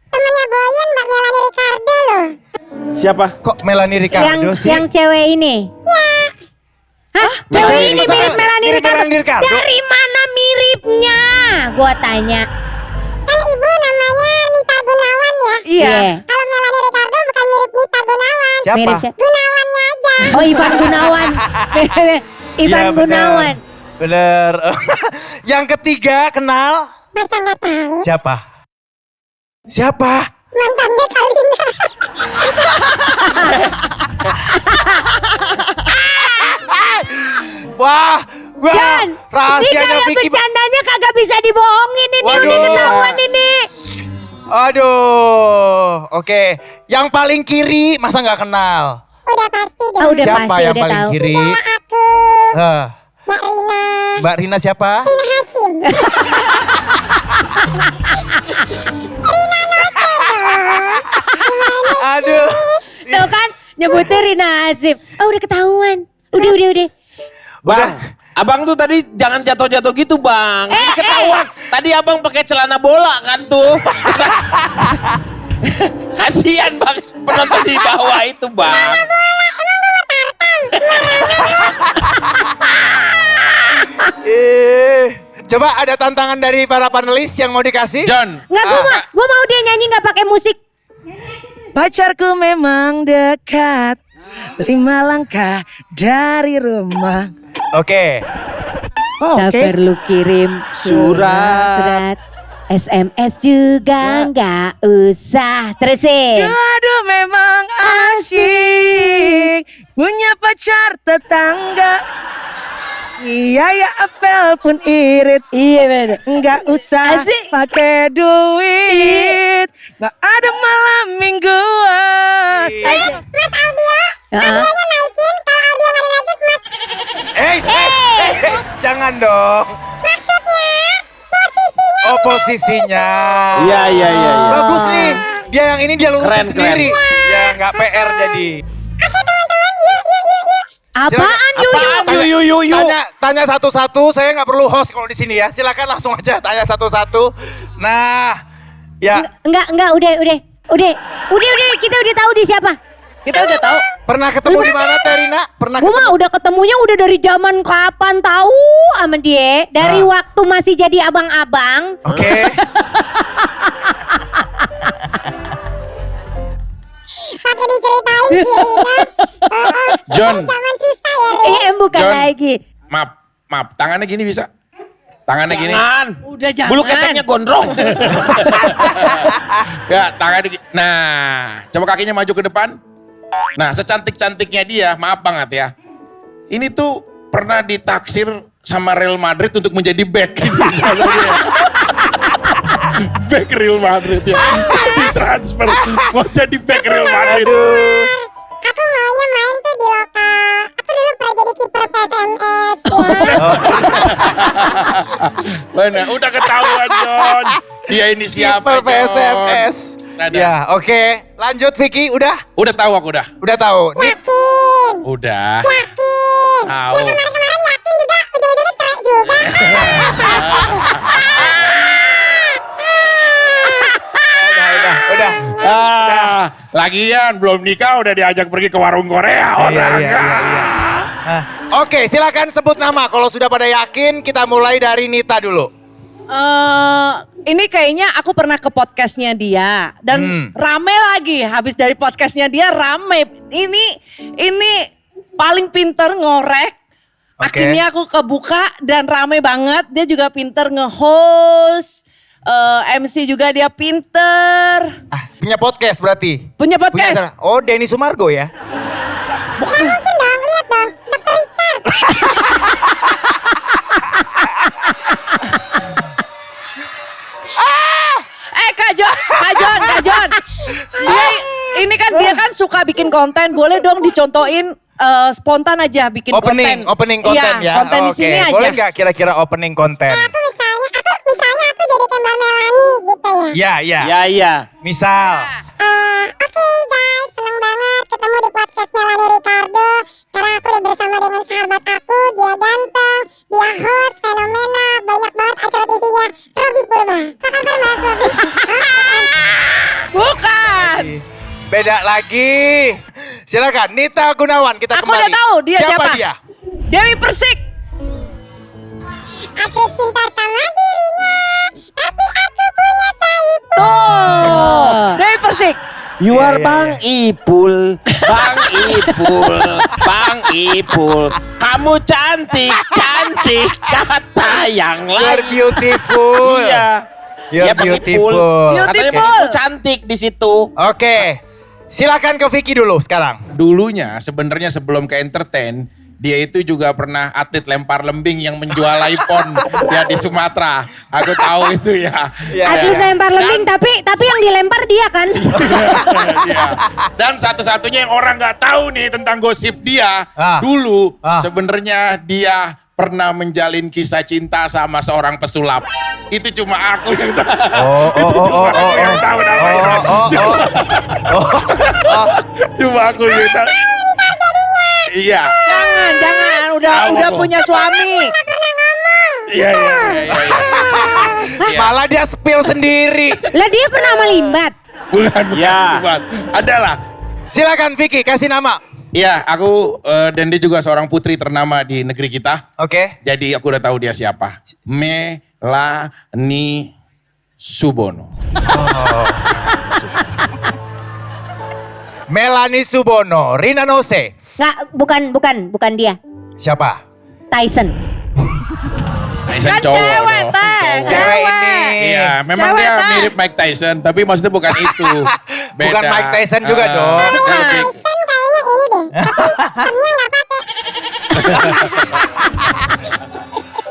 S7: temennya Boyen, Mbak Melanie Ricardo loh.
S2: Siapa?
S3: Kok Melanie Ricardo sih?
S4: Yang cewek ini. Hah? Cewek
S3: Melanie
S4: ini
S3: Ricardo.
S4: mirip Melanie
S3: Mirip
S4: Ricardo.
S3: Melanie Ricardo.
S4: Dari mana miripnya? Gua tanya.
S7: Kan ibu namanya Nita Gunawan ya.
S5: Iya.
S7: Kalau Melanie Ricardo bukan mirip Nita Gunawan.
S3: Siapa?
S4: Mirip siapa?
S7: Gunawannya aja.
S4: Oh, Ivan Gunawan. Ivan
S3: Iya,
S4: Gunawan.
S3: Bener. Yang ketiga kenal?
S7: Masa nggak tahu?
S3: Siapa?
S7: Mantannya Kalina.
S3: Wah,
S4: Jan, ini
S3: rahasianya
S4: kayak
S3: Vicky.
S4: bercandanya kagak bisa dibohongin ini.
S3: Waduh.
S4: Udah ketahuan ini.
S3: Aduh, oke. Yang paling kiri masa nggak kenal?
S7: Udah pasti dong.
S4: Oh, udah
S3: Siapa
S4: pasti,
S3: yang
S4: udah
S3: paling
S4: tahu.
S3: kiri?
S7: Idola aku,
S3: Hah,
S7: Mbak Rina.
S3: Mbak Rina siapa?
S7: Rina Hashim.
S3: Aduh.
S4: Tuh kan nyebutnya Rina Azib. Oh, udah ketahuan. Udah.
S2: Bang, abang tuh tadi jangan jatuh-jatuh gitu bang. Ini ketahuan. Tadi abang pakai celana bola kan tuh. Kasihan bang penonton di bawah itu bang.
S3: Coba ada tantangan dari para panelis yang mau dikasih?
S2: John.
S4: Nggak, gue mau dia nyanyi nggak pakai musik.
S8: Pacarku memang dekat 5 langkah dari rumah.
S3: Oke.
S4: Tak
S8: Oke.
S4: perlu kirim surat. SMS juga nggak usah. Terusin.
S8: Aduh memang asyik punya pacar tetangga. Iya ya apel pun irit.
S4: Iya bener.
S8: Nggak usah
S4: Asik.
S8: pakai duit. Nggak ada malam mingguan.
S4: Heeh.
S3: Jangan dong. Oh posisinya.
S2: Iya.
S3: Bagus nih. Dia yang ini dia lurusin
S2: Keren,
S3: sendiri. Ya nggak PR jadi.
S4: Apaan yuyu?
S3: Tanya satu-satu. Saya nggak perlu host kalau di sini ya. Silakan langsung aja tanya satu-satu. Nah, ya
S4: Enggak, udah, kita udah tahu dia siapa.
S5: Kita udah tahu.
S3: pernah ketemu di mana Terina? Pernah
S4: Gue
S3: ketemu?
S4: mah udah ketemunya udah dari zaman kapan tahu sama dia. Dari waktu masih jadi abang-abang.
S3: Oke.
S7: Pakai diceritain si Rina.
S2: John,
S7: Jangan susah ya Rina.
S4: Bukan
S2: John.
S4: lagi.
S2: maaf, tangannya gini bisa? Tangannya gini.
S5: Udah jangan.
S2: Bulu keteknya gondrong. Ya, tangannya gini. Nah, coba kakinya maju ke depan. Nah, secantik-cantiknya dia, maaf banget ya. Ini tuh pernah ditaksir sama Real Madrid untuk menjadi back. Back Real Madrid ya. Ditransfer mau jadi back Real Madrid.
S7: Aku maunya main tuh di lokal. Aku dulu pernah jadi kiper PSMS ya.
S2: Benar, udah ketahuan John. Dia ini siapa?
S3: Kiper PSMS.
S2: Ada.
S3: Ya, oke. Lanjut Vicky, udah?
S2: Udah tahu aku udah.
S3: Udah tahu. Nih,
S7: Yakin.
S2: Udah.
S7: Yakin.
S2: Tahu.
S7: Yang kemarin-kemarin yakin juga. Ujung-ujungnya cerai juga.
S3: udah.
S2: Lagian belum nikah udah diajak pergi ke warung Korea orang.
S3: Iya. Oke, silakan sebut nama. Kalau sudah pada yakin, kita mulai dari Nita dulu.
S5: Ini kayaknya aku pernah ke podcastnya dia dan rame lagi. Habis dari podcastnya dia rame. Ini paling pinter ngorek.
S3: Oke.
S5: Akhirnya aku kebuka dan rame banget. Dia juga pinter nge-host. MC juga dia pinter.
S3: Punya podcast berarti?
S5: Punya podcast.
S3: acara. Oh, Denny Sumargo ya?
S7: Mungkin dong, lihat dong. Dr. Richard.
S5: Kak John. Ini kan dia kan suka bikin konten. Boleh dong dicontohin spontan aja bikin konten.
S3: Opening konten
S5: Iya,
S3: ya.
S5: konten di
S3: Oke,
S5: sini aja.
S3: boleh nggak kira-kira opening konten?
S7: Aku misalnya aku jadi kayak Mbak Melani gitu ya.
S3: Iya. Misal.
S7: Oke guys, seneng banget ketemu di podcast Melani Ricardo. Sekarang aku udah bersama dengan sahabat aku, dia ganteng, dia host, fenomena, banyak banget acara TV-nya, Robby Purba. Apa kabar Mas Robby?
S5: Bukan.
S3: Beda lagi. Silakan Nita Gunawan, kita
S5: Aku
S3: kembali.
S5: udah tahu dia siapa.
S3: dia?
S5: Dewi Persik.
S7: Aku cinta sama dirinya, tapi aku punya Saipul.
S5: Tuh. Dewi Persik.
S2: You are Bang Ipul. Kamu cantik kata yang
S3: You're
S2: lain.
S3: beautiful.
S2: Iya.
S3: You're
S2: Ya, Bang
S3: beautiful.
S2: Ipul. Katanya
S5: Beautiful.
S2: Bang Ipul cantik di situ.
S3: Oke. Silakan ke Vicky dulu sekarang.
S2: Dulunya sebenarnya sebelum ke entertain, dia itu juga pernah atlet lempar lembing yang menjual iPhone ya di Sumatera. Aku tahu itu ya.
S4: Atlet lempar lembing tapi yang dilempar dia kan.
S2: Iya. Dan satu-satunya yang orang nggak tahu nih tentang gosip dia, dulu sebenarnya dia pernah menjalin kisah cinta sama seorang pesulap. Itu cuma aku yang tahu. Itu cuma aku yang tahu namanya. Cuma aku yang tahu. Iya.
S5: Jangan. Udah punya suami.
S2: Iya.
S3: Malah dia spill sendiri.
S4: Lah dia pernah melimbat.
S2: Bukan. Adalah.
S3: Silakan Vicky, kasih nama.
S2: Iya, aku dan dia juga seorang putri ternama di negeri kita.
S3: Oke.
S2: Jadi aku udah tahu dia siapa. Melani Subono.
S3: Melani Subono, Rina Nose.
S4: Nggak, bukan dia.
S3: Siapa?
S4: Tyson.
S2: Tyson
S5: Kan
S2: cowok
S5: cewek
S2: dong.
S5: teh.
S3: Cewek ini.
S2: Iya, memang
S5: Cewek,
S2: dia
S5: Teh.
S2: mirip Mike Tyson, tapi maksudnya bukan itu. Beda.
S3: Bukan Mike Tyson juga
S2: Ah,
S3: dong.
S2: dia lebih-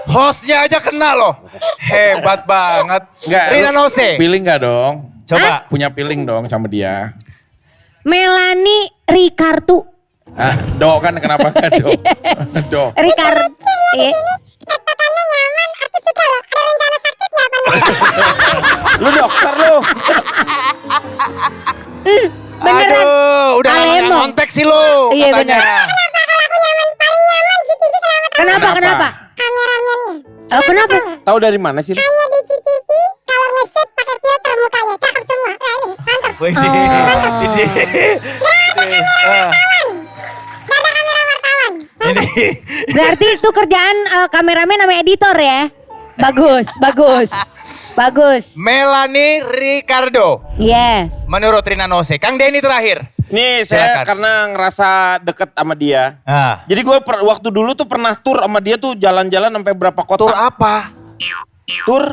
S3: Hostnya aja kena loh. Hebat banget.
S2: Enggak,
S3: Rina
S2: lu
S3: Nose.
S2: Feeling enggak dong?
S3: Coba.
S2: Punya feeling dong sama dia.
S4: Melanie Ricardo.
S2: Ah, Do kan kenapa enggak Do? Do.
S4: Ricardo. Iya.
S2: Lu dokter lu.
S4: Beneran.
S3: Aduh, udah lama nggak
S4: Alemong.
S3: ngontek sih lu.
S4: Iya,
S3: katanya.
S4: Kenapa? Kenapa? Oh, kenapa?
S6: Tahu dari mana sih?
S3: Wih,
S4: Oh.
S3: Ini.
S4: Berarti itu kerjaan kameramen sama editor ya? Bagus, bagus. Bagus.
S3: Melanie Ricardo.
S4: Yes.
S3: Menurut Rina Nose. Kang Denny terakhir.
S6: Nih saya
S3: Silakan.
S6: karena ngerasa deket sama dia.
S3: Ah.
S6: Jadi gue waktu dulu tuh pernah tur sama dia tuh jalan-jalan sampai berapa kota.
S3: Tur apa?
S6: Tur.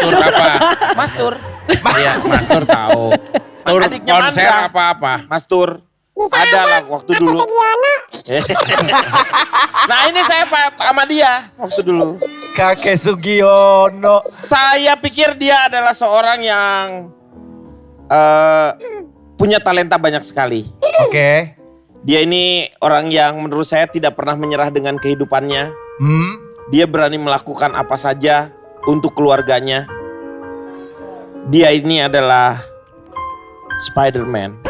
S2: Tur apa?
S6: Mas Tur.
S2: Iya, Mas Tur tahu. Tur
S6: Adiknya
S2: konser
S6: Mandra.
S2: apa-apa.
S6: Mas Tur. Ada lah waktu dulu. Nah ini saya sama dia waktu dulu.
S3: Kakek Sugiono.
S6: Saya pikir dia adalah seorang yang punya talenta banyak sekali.
S3: Oke.
S6: Dia ini orang yang menurut saya tidak pernah menyerah dengan kehidupannya. Dia berani melakukan apa saja untuk keluarganya. Dia ini adalah Spider-Man.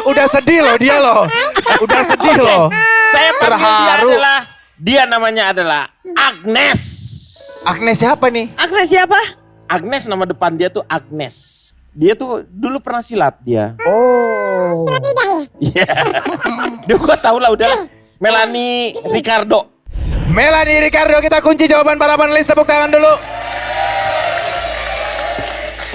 S3: Udah sedih loh dia loh. Udah sedih loh.
S6: Saya panggil
S3: Terharu.
S6: dia namanya adalah Agnes.
S3: Agnes siapa nih?
S5: Agnes siapa?
S6: Agnes nama depan dia tuh Agnes. Dia tuh dulu pernah silat dia.
S3: Oh.
S6: Iya. Duh gua tau lah udah. Melanie Ricardo.
S3: Melanie Ricardo, kita kunci jawaban para panelis, tepuk tangan dulu.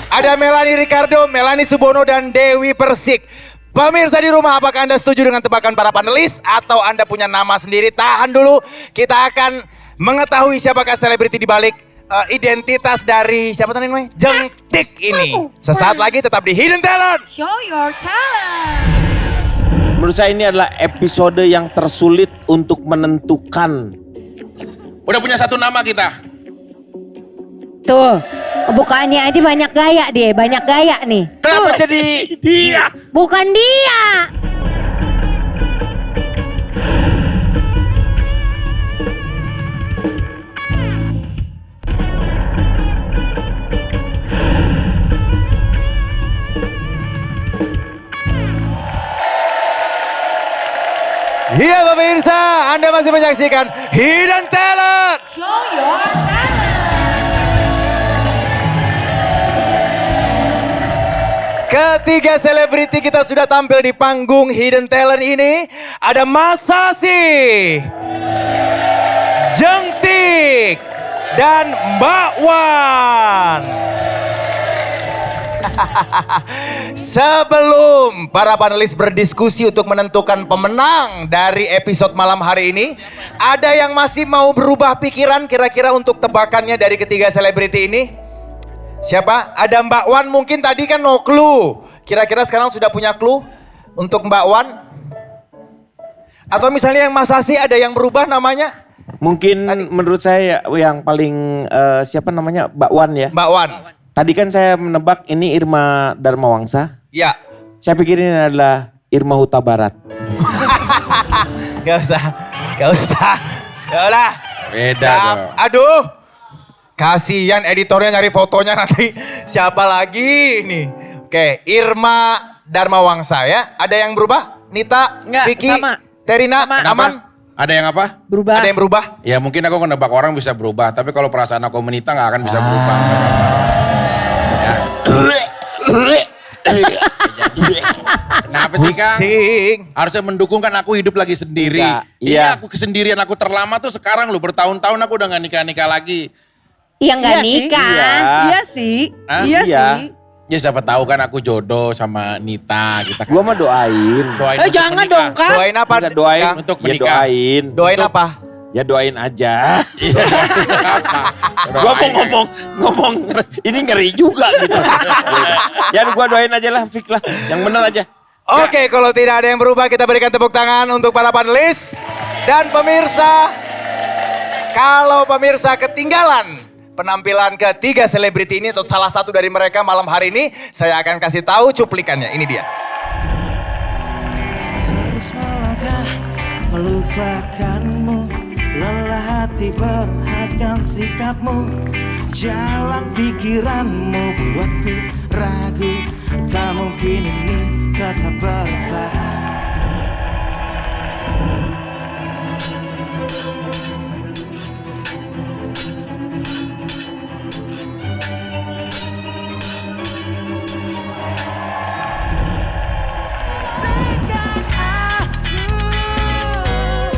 S3: Ada Melanie Ricardo, Melanie Subono, dan Dewi Persik. Pemirsa di rumah, apakah Anda setuju dengan tebakan para panelis? Atau Anda punya nama sendiri? Tahan dulu, kita akan mengetahui siapakah selebriti di balik identitas dari siapa tadi namanya? Jengtik ini. Sesaat lagi tetap di Hidden Talent.
S7: Show your talent.
S6: Menurut saya ini adalah episode yang tersulit untuk menentukan.
S2: Udah punya satu nama kita.
S4: Tuh, bukaannya aja banyak gaya dia, banyak gaya nih.
S6: Kenapa jadi dia?
S4: Bukan dia.
S3: Iya pemirsa, Anda masih menyaksikan Hidden Talent.
S7: Show your talent.
S3: Ketiga selebriti kita sudah tampil di panggung Hidden Talent ini. Ada Mas Sasi, Jengtik, dan Mbak Wan. Sebelum para panelis berdiskusi untuk menentukan pemenang dari episode malam hari ini, ada yang masih mau berubah pikiran kira-kira untuk tebakannya dari ketiga selebriti ini? Siapa? Ada Mbak Wan, mungkin tadi kan no clue. Kira-kira sekarang sudah punya clue untuk Mbak Wan? Atau misalnya yang Mas Sasi ada yang berubah namanya?
S6: Mungkin menurut saya yang paling siapa namanya Mbak Wan ya.
S3: Mbak Wan.
S6: Tadi kan saya menebak ini Irma Darmawangsa.
S3: Ya.
S6: Saya pikir ini adalah Irma Huta Barat.
S3: Gak usah. Ya udah.
S2: Beda dong.
S3: Aduh. Kasihan editornya nyari fotonya nanti. Siapa lagi nih? Oke, Irma Darmawangsa ya. Ada yang berubah? Nita,
S5: Enggak,
S3: Vicky,
S5: sama.
S3: Terina,
S5: Sama.
S3: aman?
S2: Ada yang apa?
S5: Berubah.
S3: Ada yang berubah?
S2: Ya mungkin aku nebak orang bisa berubah, tapi kalau perasaan aku menita nggak akan bisa berubah. Ya. Kenapa sih Kang?
S3: Pusing.
S2: Harusnya mendukung kan aku hidup lagi sendiri.
S6: Enggak,
S2: Ini
S6: iya.
S2: aku kesendirian aku terlama tuh sekarang loh, bertahun-tahun aku udah gak nikah-nikah lagi.
S4: Yang nggak
S5: Iya sih.
S4: nikah.
S5: Iya sih.
S2: Hah?
S5: Iya
S6: Iya.
S5: sih.
S2: Ya siapa tahu kan aku jodoh sama Nita. Kita
S6: Gua mah doain.
S2: doain untuk
S5: Jangan
S2: menikah.
S5: dong Kang.
S3: Doain apa?
S6: Bisa doain
S3: Kang?
S2: Untuk
S6: ya
S2: menikah.
S6: doain.
S3: Doain apa?
S6: Ya doain aja.
S2: Apa?
S6: Gua mau ngomong ini ngeri juga gitu. Ya gua doain aja lah, Fik lah. Yang bener aja.
S3: Oke, kalau tidak ada yang berubah kita berikan tepuk tangan untuk para panelis dan pemirsa. Kalau pemirsa ketinggalan penampilan ketiga selebriti ini atau salah satu dari mereka malam hari ini, saya akan kasih tahu cuplikannya. Ini dia.
S9: Terus melangkah melupakanmu, lelah hati perhatikan sikapmu, jalan pikiranmu buatku ragu, tak mungkin ini tetap bertahan.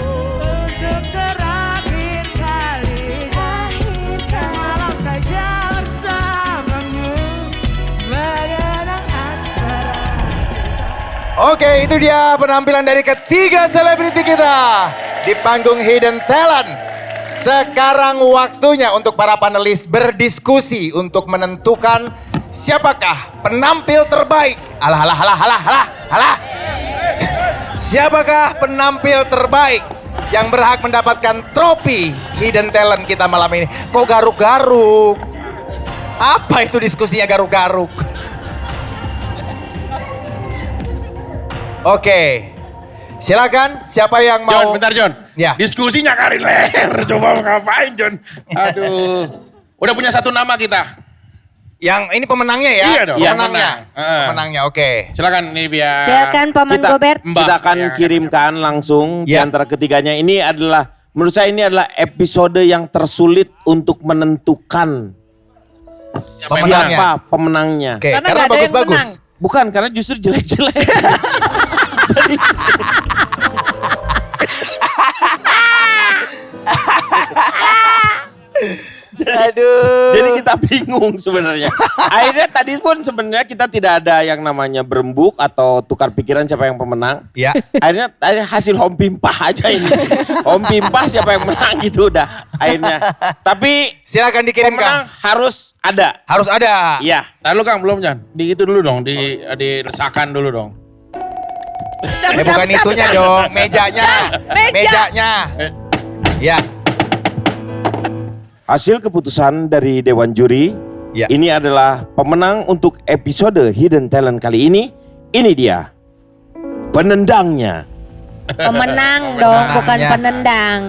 S9: Untuk terakhir kalinya, malam saja bersamamu, mengenang asmara.
S3: Oke, itu dia penampilan dari ketiga selebriti kita di panggung Hidden Talent. Sekarang waktunya untuk para panelis berdiskusi untuk menentukan siapakah penampil terbaik. Alah. Siapakah penampil terbaik yang berhak mendapatkan trofi Hidden Talent kita malam ini? Kok garuk-garuk? Apa itu diskusinya garuk-garuk? Oke, silakan siapa yang mau?
S2: John, bentar John.
S3: Ya.
S2: Diskusi nyakarin leher. Coba mau ngapain John? Aduh. Udah punya satu nama kita.
S3: Yang ini pemenangnya ya?
S2: Iya dong.
S3: Pemenangnya.
S2: Pemenang.
S3: Pemenangnya, oke.
S2: Silakan ini biar.
S4: Silakan Paman
S6: Kita-
S4: Gobert.
S2: Mbak
S6: Kita akan
S2: yang akan
S6: kirimkan langsung di
S3: Ya.
S6: antara ketiganya. Ini adalah, menurut saya ini adalah episode yang tersulit untuk menentukan
S3: Pemenangnya.
S6: siapa pemenangnya.
S3: Oke,
S5: Karena
S3: karena
S5: nggak ada yang
S3: bagus-bagus.
S5: menang.
S6: Bukan, karena justru jelek-jelek.
S3: Aduh.
S6: Jadi kita bingung sebenarnya. Akhirnya tadi pun sebenarnya kita tidak ada yang namanya berembuk atau tukar pikiran siapa yang pemenang.
S3: Ya.
S6: Akhirnya hasil home pimpah aja ini. Home pimpah siapa yang menang gitu udah akhirnya. Tapi
S3: Silakan
S6: pemenang
S3: dikirimkan.
S6: harus ada.
S3: Harus ada.
S6: Iya.
S2: Lalu Kang belum John. Di itu dulu dong. Diresahkan dulu dong.
S3: Bukan itunya dong, mejanya. Mejanya. Ya.
S6: Hasil keputusan dari Dewan Juri.
S3: Ya.
S6: Ini adalah pemenang untuk episode Hidden Talent kali ini. Ini dia. Penendangnya.
S4: Pemenang dong, bukan
S3: Pemenangnya.
S4: penendang.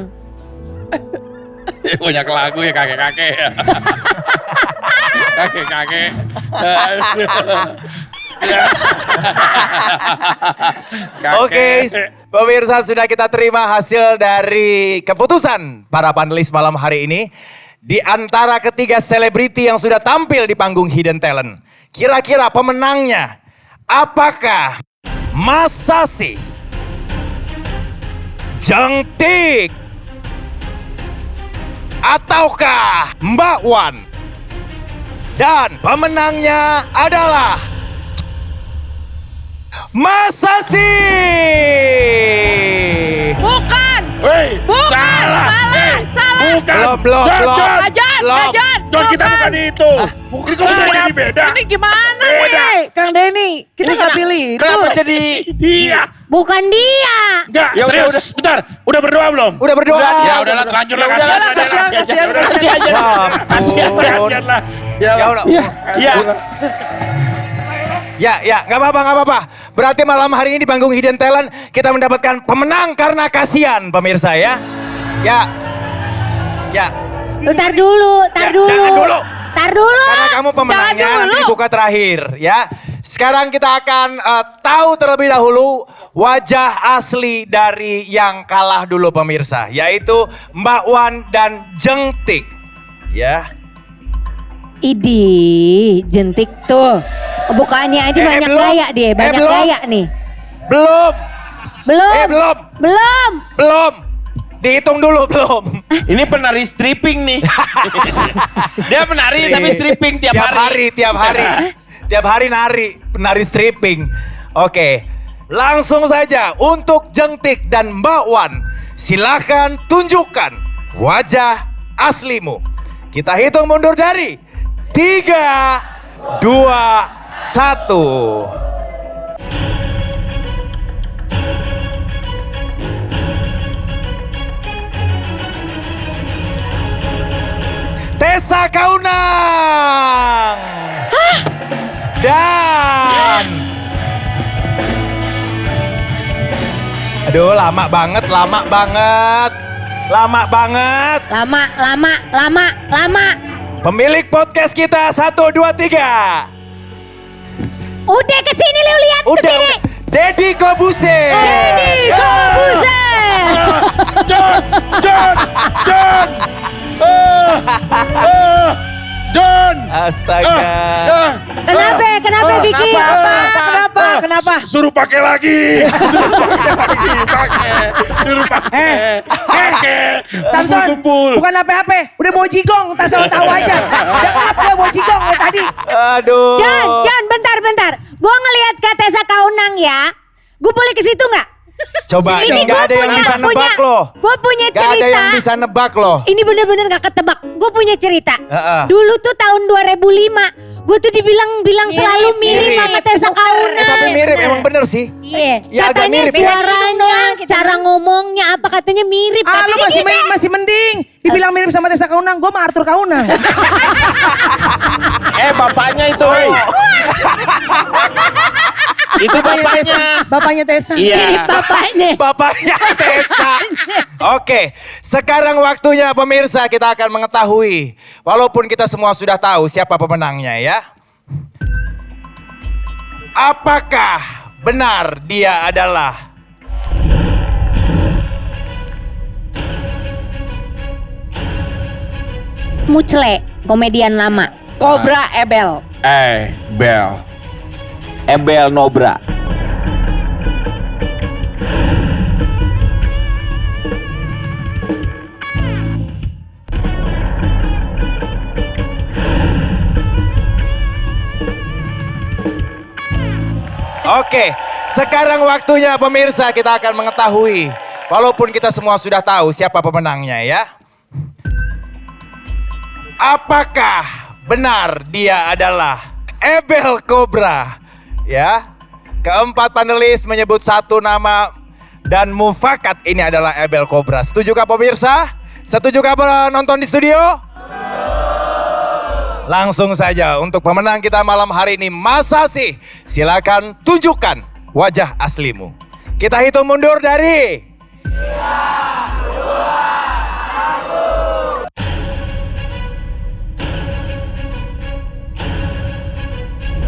S2: Banyak lagu ya kakek-kakek. Kakek-kakek.
S3: Oke, pemirsa sudah kita terima hasil dari keputusan para panelis malam hari ini. Di antara ketiga selebriti yang sudah tampil di panggung Hidden Talent. Kira-kira pemenangnya apakah Mas Sasi, Jengtik, ataukah Mbak Wan? Dan pemenangnya adalah Mas Sasi.
S5: Bukan.
S2: Hei,
S5: Bukan, salah.
S2: Bukan.
S3: Belum.
S5: Kajan.
S2: John, kita bukan itu. Ini kok bisa jadi beda?
S5: Ini gimana
S2: Beda.
S5: nih, Kang Denny? Kita nggak pilih itu.
S6: Kenapa jadi
S2: Dia.
S4: Bukan dia.
S2: Enggak,
S6: Ya udah,
S2: serius. Bentar. Udah berdoa belum?
S3: Udah berdoa.
S2: Ya udahlah, terlanjur lah.
S6: Ya udahlah, kasihan
S2: Udah,
S6: aja.
S3: Wah,
S6: Kasihan.
S2: kasihan lah.
S3: Ya udah.
S6: Iya.
S3: Ya, nggak apa-apa. Berarti malam hari ini di panggung Hidden Talent kita mendapatkan pemenang karena kasihan pemirsa ya. Ya.
S4: Tar dulu.
S3: Jangan dulu.
S4: Tar dulu.
S3: Karena kamu pemenangnya
S5: Jangan dulu.
S3: nanti dibuka terakhir ya. Sekarang kita akan tahu terlebih dahulu wajah asli dari yang kalah dulu pemirsa. Yaitu Mbak Wan dan Jengtik. Ya.
S4: Idih, jentik tuh. Bukaannya aja banyak
S3: belum.
S4: gaya dia, banyak
S3: belum.
S4: gaya nih.
S3: Belum.
S4: Belum.
S3: Belum. Belum. Dihitung dulu belum.
S6: Ini penari stripping nih. Dia penari tapi stripping tiap hari.
S3: Tiap hari. Tiap hari nari stripping. Oke, langsung saja untuk Jengtik dan Mbak Wan. Silakan tunjukkan wajah aslimu. Kita hitung mundur dari 3, 2, 1. Tessa Kaunang. Dan aduh, lama banget. Pemilik podcast kita 1, 2, 3.
S4: Udah kesini lu lihat kesini.
S3: Deddy Kobuse.
S2: John.
S3: Astaga.
S4: Kenapa Vicky?
S5: Kenapa?
S2: Suruh pakai lagi. Suruh pakai.
S8: Samson,
S2: Kumpul.
S8: bukan apa-apa. Udah bawa jigong, tak salah tahu aja. Udah ngap dia bawa jigong dari tadi.
S3: Aduh.
S4: John, bentar. Gue ngelihat ke Tessa Kaunang ya. Gue boleh ke situ nggak?
S3: Coba,
S4: Ini
S3: nggak ada yang bisa nebak loh.
S4: Gue punya
S3: Gak
S4: cerita.
S3: ada yang bisa nebak loh.
S4: Ini bener-bener gak ketebak. Gue punya cerita.
S3: Heeh.
S4: Dulu tuh tahun 2005. Gue tuh dibilang selalu mirip sama Tessa Kaunang.
S3: Tapi mirip, emang bener sih.
S4: Iya.
S3: Ya, agak
S4: Katanya
S3: mirip ya.
S4: suaranya, cara ngomongnya apa katanya mirip.
S8: Ah, lu
S4: Katanya
S8: masih mending. Dibilang mirip sama Tessa Kaunang, gue mah Arthur Kaunang.
S6: Bapaknya itu. Itu bapaknya.
S8: Bapaknya Tessa.
S6: Iya.
S3: Bapaknya Tessa. Oke, sekarang waktunya pemirsa kita akan mengetahui. Walaupun kita semua sudah tahu siapa pemenangnya ya. Apakah benar dia adalah
S4: Mucle, komedian lama.
S5: Cobra Ebel.
S2: Bel.
S6: Ebel Nobra.
S3: Oke, sekarang waktunya pemirsa kita akan mengetahui. Walaupun kita semua sudah tahu siapa pemenangnya ya. Apakah benar dia adalah Ebel Cobra? Ya, keempat panelis menyebut satu nama dan mufakat ini adalah Ebel Cobra. Setujukah pemirsa? Setujukah penonton di studio? Langsung saja untuk pemenang kita malam hari ini, Mas Sasi. Silakan tunjukkan wajah aslimu. Kita hitung mundur dari
S4: 1.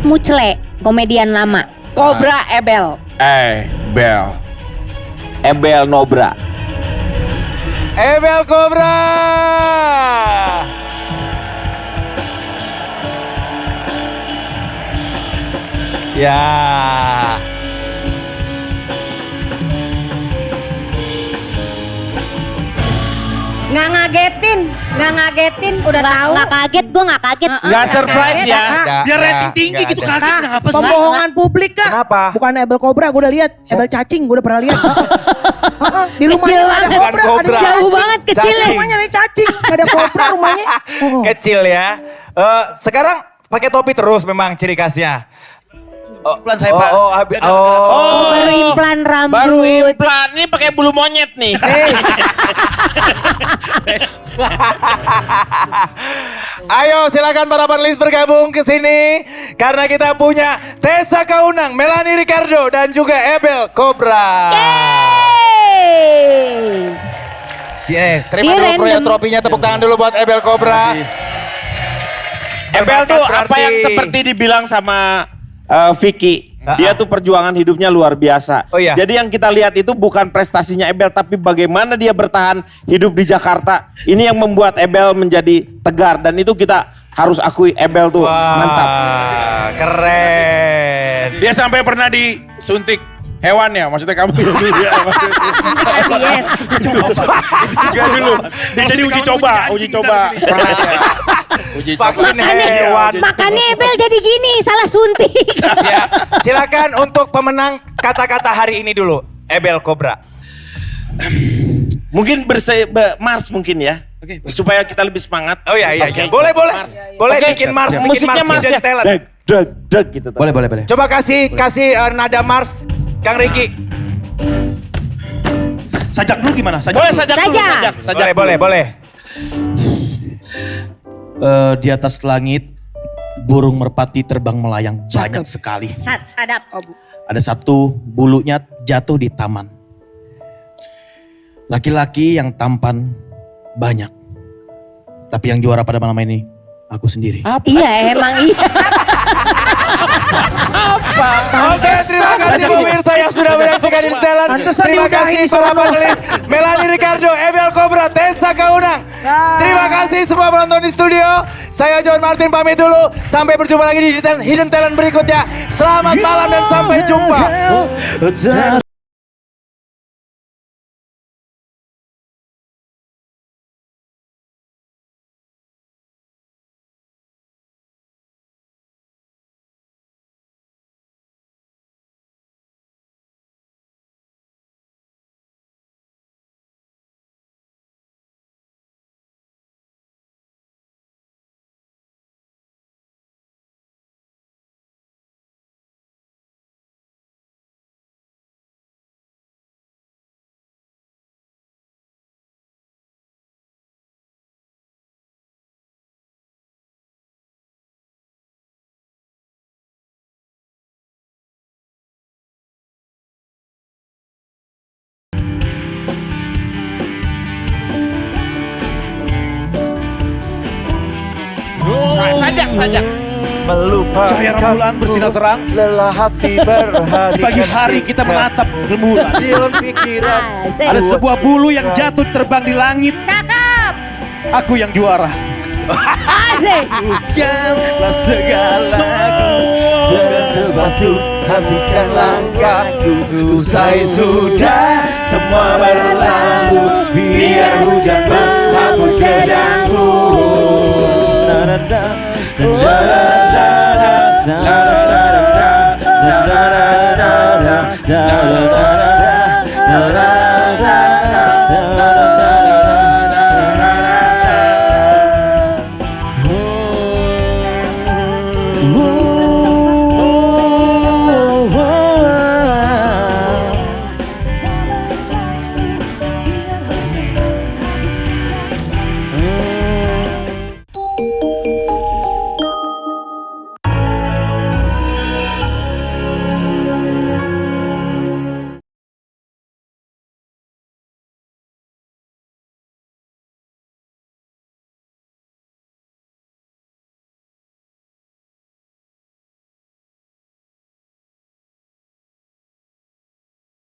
S4: Mucle, komedian lama.
S5: Cobra Ebel.
S2: Bel.
S6: Ebel Nobra.
S3: Ebel Cobra. Ya.
S4: Nggak ngagetin, udah tahu. Nggak kaget, gue nggak kaget.
S6: Nggak surprise ya.
S1: Biar rating tinggi gitu kaget kenapa sih?
S8: Pembohongan publik kak.
S3: Kenapa?
S8: Bukan Ebel Cobra, gue udah lihat. Ebel cacing, gue udah pernah lihat. Di rumahnya
S4: Kecil
S8: nggak ada
S4: banget.
S8: kobra,
S3: Bukan
S8: ada
S3: kobra.
S8: cacing.
S4: Jauh banget kecilnya.
S3: Cacing.
S8: Rumahnya ada cacing, nggak ada kobra rumahnya.
S3: Kecil ya. Sekarang pakai topi terus memang ciri khasnya.
S1: Pelan saya Pak.
S4: Baru implan rambut.
S6: Baru implan ini pakai bulu monyet nih.
S3: Ayo silakan para panelis bergabung ke sini karena kita punya Tessa Kaunang, Melanie Ricardo dan juga Ebel Cobra. Terima
S4: Dia
S3: dulu
S4: random.
S3: tropinya, tepuk tangan dulu buat Ebel Cobra.
S6: Ebel tuh apa
S3: Berarti.
S6: yang seperti dibilang sama Vicky. Dia tuh perjuangan hidupnya luar biasa.
S3: Oh iya.
S6: Jadi yang kita lihat itu bukan prestasinya Ebel, tapi bagaimana dia bertahan hidup di Jakarta. Ini yang membuat Ebel menjadi tegar dan itu kita harus akui Ebel tuh mantap.
S3: Keren.
S2: Dia sampai pernah disuntik hewan ya, maksudnya kamu ya?
S5: Yes.
S2: Juga dulu. Dia jadi uji coba. Pernah ya. Uji
S3: vaksin
S2: coba.
S3: hewan.
S4: Makanya Ebel jadi gini, salah suntik.
S3: Ya, silakan untuk pemenang kata-kata hari ini dulu. Ebel Cobra.
S6: Mungkin Mars mungkin ya.
S2: Oke.
S6: Supaya kita lebih semangat.
S3: Oh iya.
S6: Oke.
S3: Boleh.
S6: Mars.
S3: Boleh
S6: Oke.
S3: bikin Mars, bikin
S6: Musiknya Mars ya.
S3: talent.
S6: Drag gitu.
S8: Boleh.
S3: Coba kasih nada Mars, Kang Riki.
S8: Sajak dulu gimana?
S6: Boleh sajak dulu,
S4: Sajak.
S6: sajak.
S3: Boleh.
S8: Di atas langit, burung merpati terbang melayang banyak sekali.
S4: Sadap.
S8: Ada satu bulunya jatuh di taman. Laki-laki yang tampan banyak. Tapi yang juara pada malam ini, aku sendiri.
S4: Iya emang iya.
S3: Oke, terima kasih pemirsa yang sudah menyaksikan Hidden Talent.
S8: Pantesan
S3: Terima
S8: diudahin
S3: kasih para panelis Melani Ricardo, Ebel Cobra, Tessa Kaunang. Terima kasih semua penonton di studio. Saya John Martin pamit dulu. Sampai berjumpa lagi di Hidden Talent berikutnya. Selamat malam dan sampai jumpa.
S6: Sajak.
S8: Cahaya rembulan bersinar terang.
S3: Lelah hati berhari.
S8: Di pagi hari kita menatap rembulan.
S3: Dalam pikiran.
S8: Ada sebuah bulu yang jatuh terbang di langit.
S4: Cakep.
S8: Aku yang juara.
S4: Asik.
S8: Bukanlah segalaku. Batu-batu hentikan langkahku. Usai sudah semua berlalu. Biar hujan menghapus jejakku. La